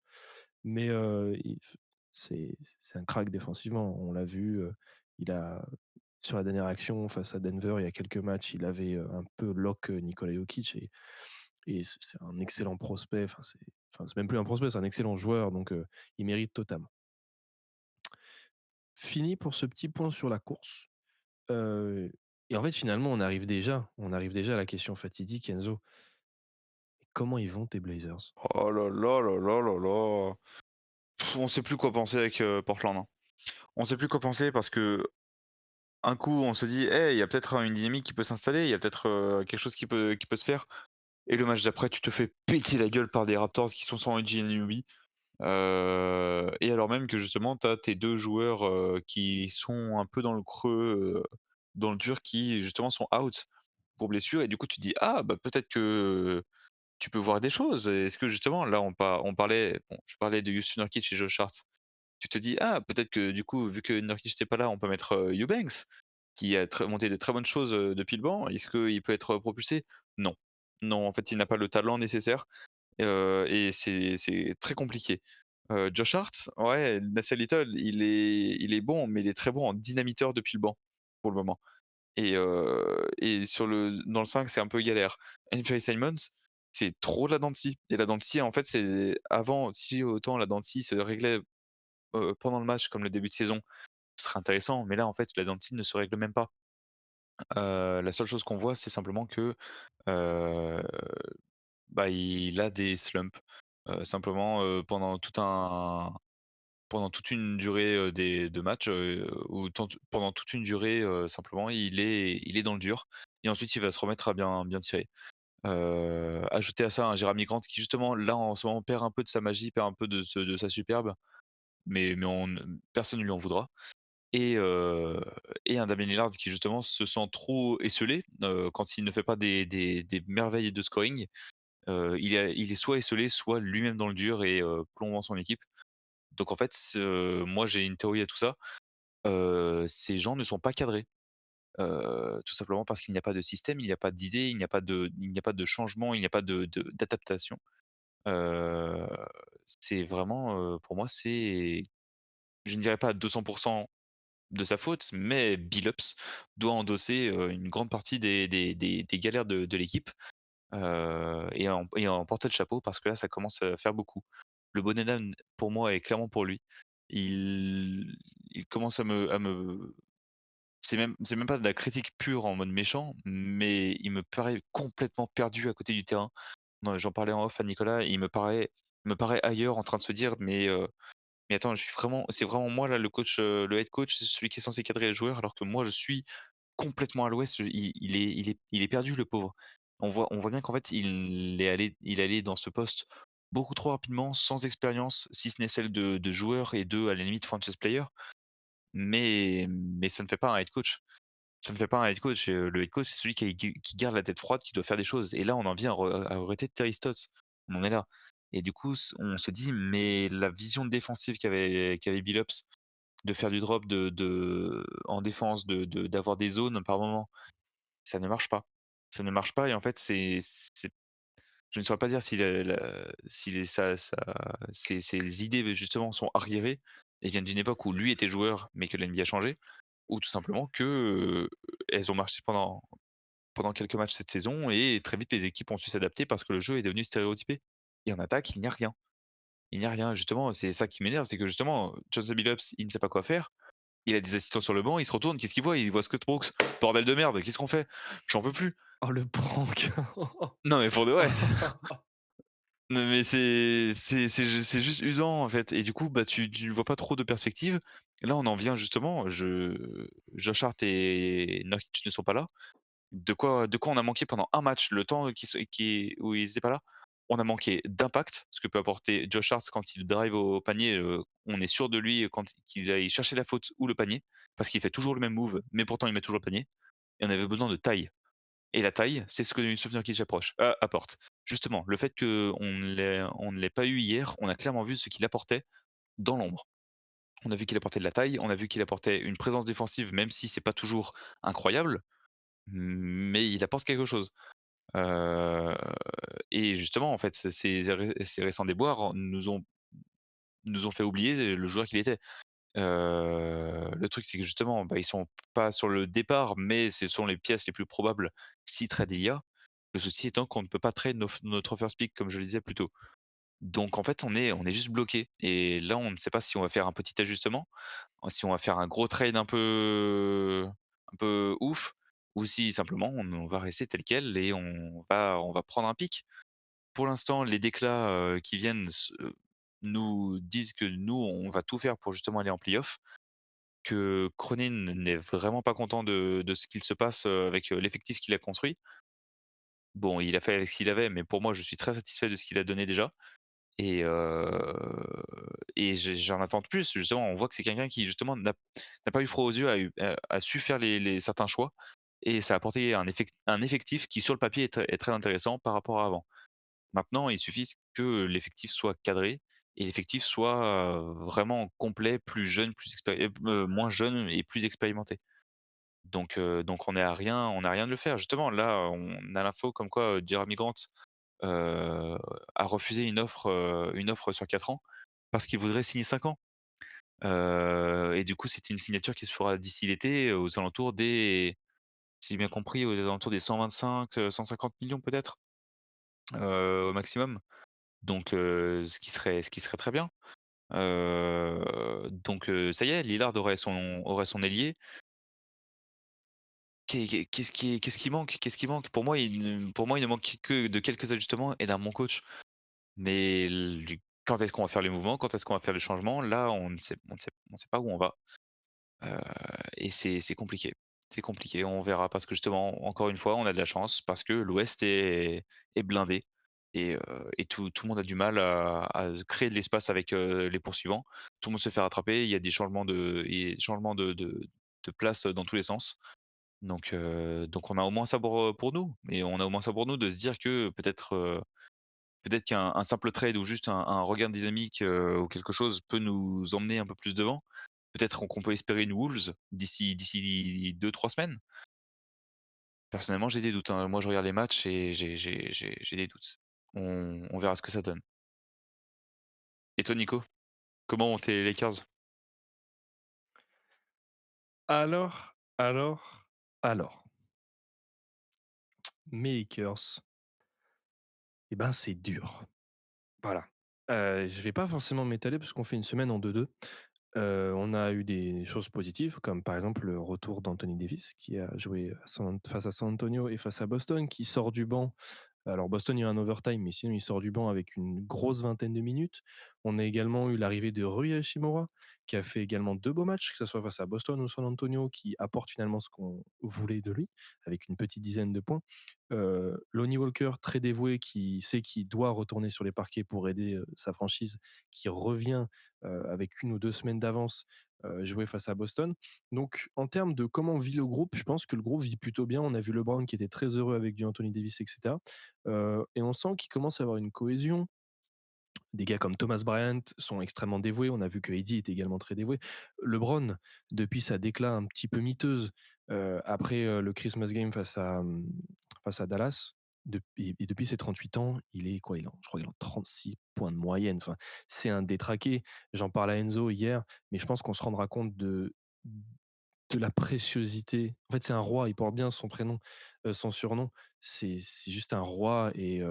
Mais c'est un crack défensivement. On l'a vu, il a sur la dernière action face à Denver, il y a quelques matchs, il avait un peu lock Nikola Jokic et c'est un excellent prospect. Enfin, c'est même plus un prospect, c'est un excellent joueur, donc il mérite totalement. Fini pour ce petit point sur la course. Heu et en fait, finalement, on arrive déjà à la question fatidique, Enzo. Comment ils vont tes Blazers? Oh là là là là là là. On sait plus quoi penser avec Portland, hein. On sait plus quoi penser parce que un coup on se dit: «Hey, il y a peut-être une dynamique qui peut s'installer, il y a peut-être quelque chose qui peut se faire», et le match d'après tu te fais péter la gueule par des Raptors qui sont sans Reggie Anunoby. Et alors même que justement tu as tes 2 joueurs qui sont un peu dans le creux, dans le dur, qui justement sont out pour blessure, et du coup tu te dis: «Ah bah peut-être que tu peux voir des choses». Est-ce que justement là on parlait, bon, je parlais de Jusuf Nurkic et Josh Hart. Tu te dis: «Ah peut-être que du coup vu que Nurkic n'était pas là, on peut mettre Eubanks qui a monté de très bonnes choses depuis le banc. Est-ce qu'il peut être propulsé?» Non. Non, en fait il n'a pas le talent nécessaire, et c'est très compliqué. Josh Hart, ouais, Nassir Little, il est bon, mais il est très bon en dynamiteur depuis le banc, pour le moment. Et dans le 5, c'est un peu galère. Anfernee Simons, c'est trop la dent de scie, et la dent de scie, en fait, c'est avant, si autant la dent de scie se réglait, pendant le match comme le début de saison, ce serait intéressant, mais là, en fait, la dent de scie ne se règle même pas. La seule chose qu'on voit, c'est simplement que, heu, bah, il a des slumps, simplement, pendant toute une durée, de matchs, ou pendant toute une durée, simplement il est dans le dur, et ensuite il va se remettre à bien tirer. Ajouter à ça un Jerami Grant qui justement là en ce moment perd un peu de sa magie, perd un peu de sa superbe, mais personne ne lui en voudra, et un Damian Lillard qui justement se sent trop esseulé, quand il ne fait pas des merveilles de scoring. Il est soit esseulé, soit lui-même dans le dur et plombant son équipe. Donc en fait, moi j'ai une théorie à tout ça. Ces gens ne sont pas cadrés, tout simplement parce qu'il n'y a pas de système, il n'y a pas d'idée, il n'y a pas de changement, il n'y a pas d'adaptation. Heu, c'est vraiment, pour moi, je ne dirais pas à 200 de sa faute, mais Billups doit endosser, une grande partie des galères de l'équipe, et en porter le chapeau parce que là, ça commence à faire beaucoup. Le bonnet pour moi, est clairement pour lui. Il commence à me c'est même pas de la critique pure en mode méchant, mais il me paraît complètement perdu à côté du terrain. Non, j'en parlais en off à Nicolas, il me paraît ailleurs en train de se dire: «Mais attends, c'est vraiment moi là le coach, le head coach, c'est celui qui est censé cadrer les joueurs, alors que moi je suis complètement à l'ouest». Il est perdu, le pauvre. On voit bien qu'en fait il est allé dans ce poste beaucoup trop rapidement, sans expérience, si ce n'est celle de joueur et à la limite franchise player, mais ça ne fait pas un head coach. Ça ne fait pas un head coach, le head coach, c'est celui qui garde la tête froide, qui doit faire des choses, et là on en vient à regretter Terry Stotts. On en est là, et du coup on se dit: «Mais la vision défensive qu'avait Billups, de faire du drop en défense, d'avoir des zones par moment, ça ne marche pas». Ça ne marche pas, et en fait c'est je ne saurais pas dire si les ses idées justement sont arriérées et viennent d'une époque où lui était joueur, mais que la NBA a changé, ou tout simplement que, elles ont marché pendant quelques matchs cette saison, et très vite les équipes ont su s'adapter parce que le jeu est devenu stéréotypé. Et en attaque, il n'y a rien. Il n'y a rien. Justement, c'est ça qui m'énerve, c'est que justement, Chauncey Billups, il ne sait pas quoi faire. Il a des assistants sur le banc, il se retourne, qu'est-ce qu'il voit? Il voit Scott Brooks. Bordel de merde, qu'est-ce qu'on fait? J'en peux plus. Oh le prank! Non mais pour de vrai. Non mais c'est juste usant en fait, et du coup, bah, tu vois pas trop de perspective. Là, on en vient justement, Josh Hart et Nurkic ne sont pas là. De quoi on a manqué pendant un match, le temps où ils étaient pas là, on a manqué d'impact, ce que peut apporter Josh Hart quand il drive au panier, on est sûr de lui quand qu'il aille chercher la faute ou le panier, parce qu'il fait toujours le même move, mais pourtant il met toujours le panier et on avait besoin de taille et la taille, c'est ce que Yusuf Nurkic apporte. Justement, le fait qu'on ne l'ait pas eu hier, on a clairement vu ce qu'il apportait dans l'ombre. On a vu qu'il apportait de la taille, on a vu qu'il apportait une présence défensive, même si c'est pas toujours incroyable, mais il apporte quelque chose. Heu et justement, en fait, ces récents déboires nous ont fait oublier le joueur qu'il était. Le truc, c'est que justement, bah, ils sont pas sur le départ, mais ce sont les pièces les plus probables si trade il y a. Le souci étant qu'on ne peut pas trade notre first pick comme je le disais plus tôt. Donc en fait, on est juste bloqué et là, on ne sait pas si on va faire un petit ajustement, si on va faire un gros trade un peu ouf ou si simplement on va rester tel quel et on va prendre un pic. Pour l'instant, les déclats, qui viennent nous disent que nous, on va tout faire pour justement aller en play-off, que Cronin n'est vraiment pas content de ce qu'il se passe, avec, l'effectif qu'il a construit. Bon, il a fait avec ce qu'il avait, mais pour moi, je suis très satisfait de ce qu'il a donné déjà et j'en attends de plus. Justement, on voit que c'est quelqu'un qui justement n'a pas eu froid aux yeux, a su faire les certains choix et ça a apporté un effectif qui sur le papier est très intéressant par rapport à avant. Maintenant, il suffit que l'effectif soit cadré et l'effectif soit, vraiment complet, plus jeune, moins jeune et plus expérimenté. Donc on est à rien de le faire. Justement, là, on a l'info comme quoi, Jeremy Grant, a refusé une offre sur 4 ans parce qu'il voudrait signer 5 ans. Et du coup, c'est une signature qui se fera d'ici l'été, aux alentours des si j'ai bien compris, aux alentours des 125, 150 millions peut-être, au maximum. Donc ce qui serait très bien. Ça y est, Lillard aurait son ailier. Qu'est-ce qui manque? Qu'est-ce qui manque? Pour moi, il ne manque que de quelques ajustements et d'un bon coach. Mais quand est-ce qu'on va faire les mouvements? Quand est-ce qu'on va faire les changements? Là, on ne sait pas où on va. Heu et c'est compliqué. C'est compliqué, on verra parce que justement, encore une fois, on a de la chance parce que l'Ouest est blindé et tout le monde a du mal à créer de l'espace avec, les poursuivants. Tout le monde se fait rattraper, il y a des changements de place dans tous les sens. Donc on a au moins ça pour nous et on a au moins ça pour nous de se dire que peut-être qu'un simple trade ou juste un regain dynamique, ou quelque chose peut nous emmener un peu plus devant. Peut-être qu'on peut espérer une Wolves d'ici 2-3 semaines. Personnellement, j'ai des doutes, hein. Moi, je regarde les matchs et j'ai des doutes. On verra ce que ça donne. Et toi, Nico? Comment vont tes Lakers? Alors, mes Lakers, eh ben, c'est dur. Voilà. Je vais pas forcément m'étaler parce qu'on fait une semaine en 2-2. On a eu des choses positives, comme par exemple le retour d'Anthony Davis qui a joué face à San Antonio et face à Boston, qui sort du banc. Alors Boston, il y a un overtime, mais sinon il sort du banc avec une grosse vingtaine de minutes. On a également eu l'arrivée de Rui Hachimura, qui a fait également 2 beaux matchs, que ce soit face à Boston ou San Antonio, qui apporte finalement ce qu'on voulait de lui, avec une petite dizaine de points. Lonnie Walker, très dévoué, qui sait qu'il doit retourner sur les parquets pour aider, sa franchise, qui revient, avec 1 ou 2 semaines d'avance, jouer face à Boston. Donc en termes de comment vit le groupe, je pense que le groupe vit plutôt bien. On a vu LeBron qui était très heureux avec du Anthony Davis et cetera. Et on sent qu'il commence à avoir une cohésion. Des gars comme Thomas Bryant sont extrêmement dévoués. On a vu que AD est également très dévoué. LeBron, depuis sa déclat un petit peu miteuse, après, le Christmas game face à Dallas, depuis ses 38 ans, il est quoi? Je crois qu'il est en 36 points de moyenne. Enfin, c'est un détraqué. J'en parlais à Enzo hier, mais je pense qu'on se rendra compte de la préciosité. En fait, c'est un roi, il porte bien son prénom, son surnom. C'est juste un roi et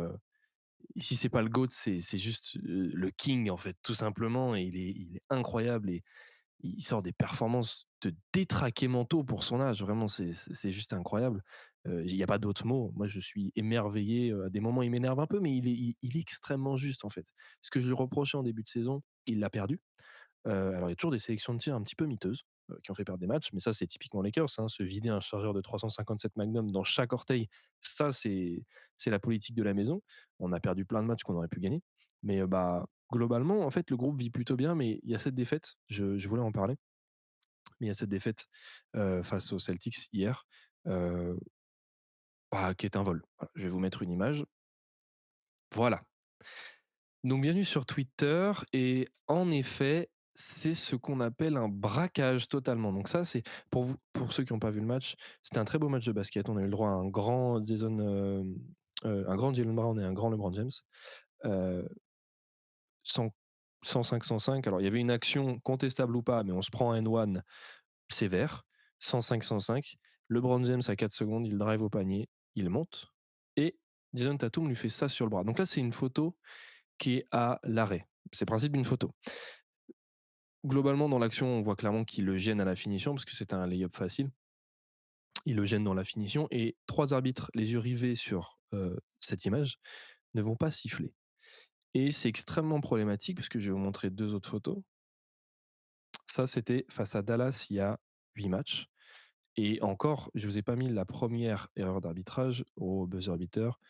si c'est pas le GOAT, c'est juste, le king, en fait, tout simplement. Et il est incroyable et il sort des performances de détraqué mentaux pour son âge. Vraiment, c'est juste incroyable. Il y a pas d'autre mot. Moi, je suis émerveillé, à des moments, il m'énerve un peu, mais il est extrêmement juste, en fait. Ce que je lui reprochais en début de saison, il l'a perdu. Alors il y a toujours des sélections de tirs un petit peu miteuses, qui ont fait perdre des matchs, mais ça c'est typiquement Lakers, hein, se vider un chargeur de 357 Magnum dans chaque orteil, ça c'est la politique de la maison. On a perdu plein de matchs qu'on aurait pu gagner, mais globalement, en fait, le groupe vit plutôt bien, mais il y a cette défaite, je voulais en parler, mais il y a cette défaite, face aux Celtics hier, heu, qui est un vol. Voilà, je vais vous mettre une image. Voilà. Donc bienvenue sur Twitter et en effet, c'est ce qu'on appelle un braquage totalement. Donc ça, c'est pour ceux qui n'ont pas vu le match, c'était un très beau match de basket. On a eu le droit à un grand Jaylen Brown et un grand LeBron James. Heu, 100 105-105. Alors il y avait une action contestable ou pas, mais on se prend un N1 sévère. 105-105. LeBron James à 4 secondes, il drive au panier, il monte et Jason Tatum lui fait ça sur le bras. Donc là, c'est une photo qui est à l'arrêt. C'est le principe d'une photo. Globalement, dans l'action, on voit clairement qu'il le gêne à la finition parce que c'était un lay-up facile. Il le gêne dans la finition et 3 arbitres, les yeux rivés sur, cette image, ne vont pas siffler et c'est extrêmement problématique parce que je vais vous montrer 2 autres photos. Ça, c'était face à Dallas il y a 8 matchs et encore, je vous ai pas mis la première erreur d'arbitrage au buzzer beater,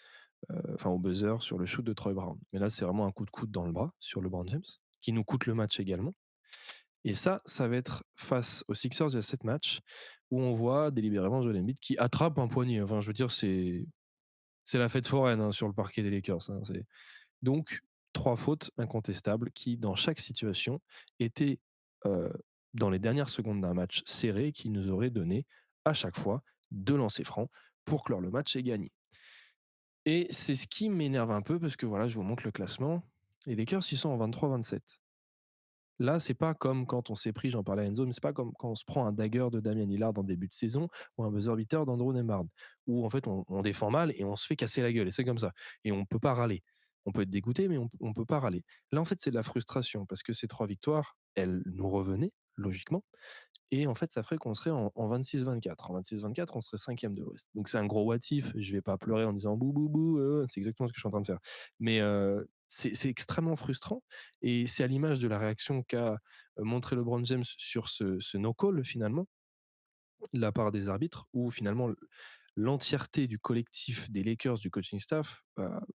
enfin au buzzer sur le shoot de Troy Brown. Mais là, c'est vraiment un coup de coude dans le bras sur LeBron James, qui nous coûte le match également. Et ça va être face aux Sixers, il y a 7 matchs où on voit délibérément Joel Embiid qui attrape un poignet. Enfin, je veux dire, c'est la fête foraine, hein, sur le parquet des Lakers, hein, donc 3 fautes incontestables qui, dans chaque situation, étaient, heu, dans les dernières secondes d'un match serré qui nous aurait donné, à chaque fois, 2 lancers francs pour clore le match et gagner. Et c'est ce qui m'énerve un peu parce que voilà, je vous montre le classement. Les Lakers, ils sont en 23-27. Là, c'est pas comme quand on s'est pris, j'en parlais à Enzo, mais c'est pas comme quand on se prend un dagger de Damian Lillard en début de saison ou un buzzer beater d'Andrew Nembhard, où en fait on défend mal et on se fait casser la gueule et c'est comme ça et on peut pas râler. On peut être dégoûté, mais on peut pas râler. Là, en fait, c'est de la frustration parce que ces 3 victoires, elles nous revenaient logiquement et en fait, ça ferait qu'on serait en 26-24. En 26-24, on serait 5e de l'Ouest. Donc c'est un gros what if. Je vais pas pleurer en disant bouh bouh bouh, c'est exactement ce que je suis en train de faire. Mais c'est extrêmement frustrant et c'est à l'image de la réaction qu'a montré LeBron James sur ce no call finalement, de la part des arbitres, où finalement l'entièreté du collectif des Lakers, du coaching staff,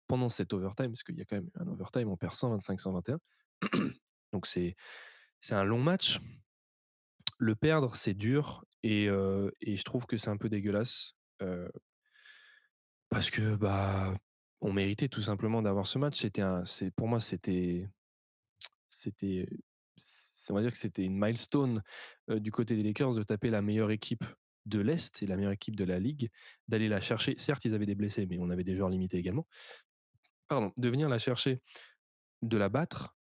pendant cet overtime, parce qu'il y a quand même eu un overtime, on perd 125-121. Donc c'est un long match. Le perdre, c'est dur et je trouve que c'est un peu dégueulasse, parce que, on méritait tout simplement d'avoir ce match. C'est pour moi, c'était on va dire que c'était une milestone, du côté des Lakers de taper la meilleure équipe de l'Est et la meilleure équipe de la ligue, d'aller la chercher. Certes, ils avaient des blessés, mais on avait des joueurs limités également. Pardon, de venir la chercher, de la battre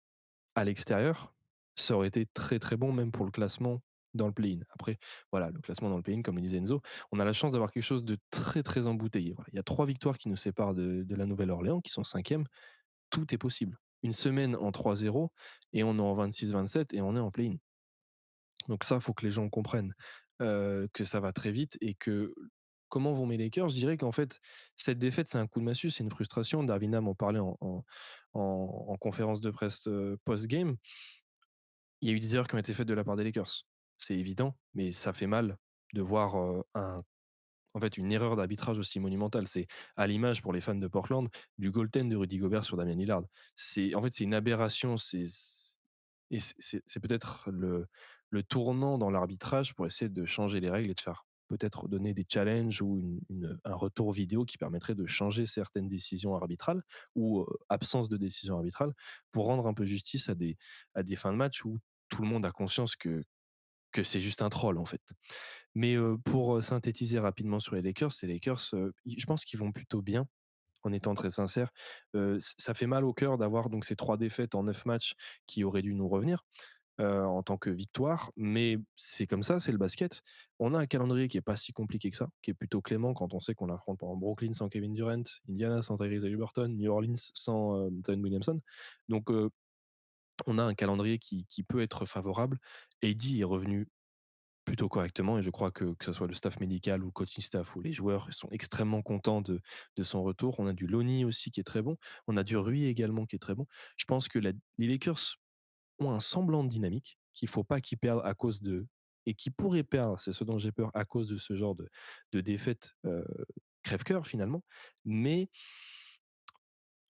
à l'extérieur, ça aurait été très, très bon même pour le classement dans le play-in. Après, voilà, le classement dans le play-in, comme le disait Enzo, on a la chance d'avoir quelque chose de très, très embouteillé. Voilà, il y a 3 victoires qui nous séparent de la Nouvelle-Orléans, qui sont 5e. Tout est possible. Une semaine en 3-0 et on est en 26-27 et on est en play-in. Donc ça, il faut que les gens comprennent, que ça va très vite et que comment vont mes Lakers? Je dirais qu'en fait, cette défaite, c'est un coup de massue, c'est une frustration. Darvin Ham en parlait en conférence de presse, post-game. Il y a eu des erreurs qui ont été faites de la part des Lakers. C'est évident, mais ça fait mal de voir, en fait, une erreur d'arbitrage aussi monumentale. C'est à l'image pour les fans de Portland du goaltend de Rudy Gobert sur Damian Lillard. C'est une aberration, c'est peut-être le tournant dans l'arbitrage pour essayer de changer les règles et de faire peut-être donner des challenges ou un retour vidéo qui permettrait de changer certaines décisions arbitrales ou, absence de décision arbitrale pour rendre un peu justice à des fins de match où tout le monde a conscience que c'est juste un troll, en fait. Mais, pour, synthétiser rapidement sur les Lakers, i je pense qu'ils vont plutôt bien, en étant très sincère. Ça fait mal au cœur d'avoir donc ces 3 défaites en 9 matchs qui auraient dû nous revenir, en tant que victoire, mais c'est comme ça, c'est le basket. On a un calendrier qui est pas si compliqué que ça, qui est plutôt clément quand on sait qu'on affronte par exemple Brooklyn sans Kevin Durant, Indiana sans Tyrese Haliburton, New Orleans sans, Zion Williamson. Donc, on a un calendrier qui peut être favorable. AD est revenu plutôt correctement et je crois que ce soit le staff médical ou le coaching staff ou les joueurs sont extrêmement contents de son retour. On a du Lonnie aussi qui est très bon. On a du Rui également qui est très bon. Je pense que les Lakers ont un semblant de dynamique qu'il faut pas qu'ils perdent à cause de et qui pourraient perdre, c'est ce dont j'ai peur, à cause de ce genre de défaite, crève-cœur finalement. Mais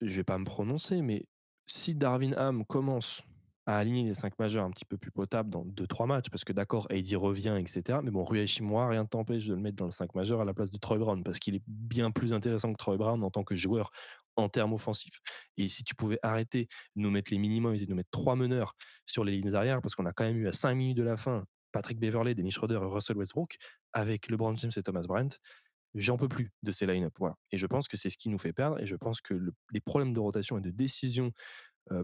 je vais pas me prononcer, mais si Darvin Ham commence à aligner les 5 majeurs un petit peu plus potables dans deux trois matchs, parce que d'accord, AD revient, et cetera, mais bon, Rui Hachimura, rien ne t'empêche de le mettre dans le 5 majeur à la place de Troy Brown, parce qu'il est bien plus intéressant que Troy Brown en tant que joueur en termes offensifs. Et si tu pouvais arrêter de nous mettre les minimums et de nous mettre 3 meneurs sur les lignes arrière, parce qu'on a quand même eu à 5 minutes de la fin Patrick Beverley, Dennis Schroeder et Russell Westbrook, avec LeBron James et Thomas Bryant, j'en peux plus de ces line-up. Voilà. Et je pense que c'est ce qui nous fait perdre. Et je pense que les problèmes de rotation et de décision,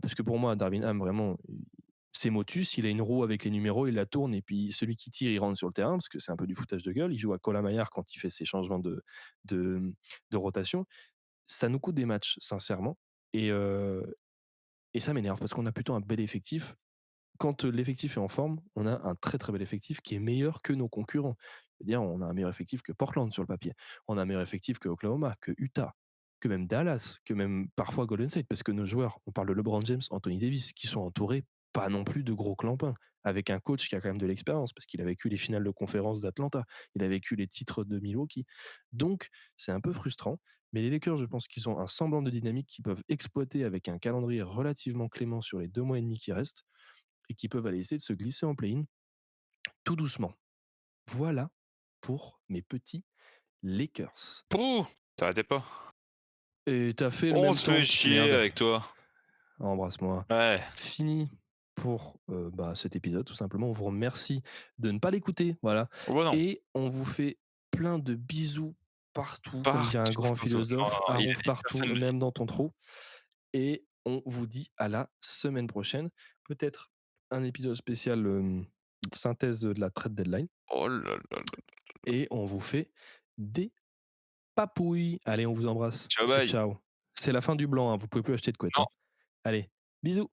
parce que pour moi, Darwin Ham, vraiment, c'est Motus. Il a une roue avec les numéros, il la tourne. Et puis celui qui tire, il rentre sur le terrain, parce que c'est un peu du foutage de gueule. Il joue à Colamaillard quand il fait ses changements de, de rotation. Ça nous coûte des matchs, sincèrement. Et, euh, et ça m'énerve, parce qu'on a plutôt un bel effectif. Quand l'effectif est en forme, on a un très très bel effectif qui est meilleur que nos concurrents. C'est-à-dire, on a un meilleur effectif que Portland sur le papier. On a un meilleur effectif que Oklahoma, que Utah, que même Dallas, que même parfois Golden State, parce que nos joueurs, on parle de LeBron James, Anthony Davis, qui sont entourés pas non plus de gros clampins, avec un coach qui a quand même de l'expérience, parce qu'il a vécu les finales de conférence d'Atlanta, il a vécu les titres de Milwaukee. Donc, c'est un peu frustrant. Mais les Lakers, je pense qu'ils ont un semblant de dynamique qu'ils peuvent exploiter avec un calendrier relativement clément sur les 2 mois et demi qui restent et qui peuvent aller essayer de se glisser en play-in tout doucement. Voilà pour mes petits Lakers. Pouh! T'arrêtais pas. Et t'as fait le On même se temps, fait petite chier merde. avec toi. Embrasse-moi. Ouais. Fini pour cet épisode, tout simplement. On vous remercie de ne pas l'écouter. Voilà. Oh bah non. Et on vous fait plein de bisous partout, comme dirait un Partout. grand philosophe. Non, il a Harouf dit partout, personne le dit. même dans ton trou. Et on vous dit à la semaine prochaine. Peut-être un épisode spécial synthèse de la trade deadline. Oh là là là. Et on vous fait des papouilles. Allez, on vous embrasse. Ciao, C'est bye. ciao. C'est la fin du blanc, hein, vous pouvez plus acheter de couette, Non. hein. Allez, bisous.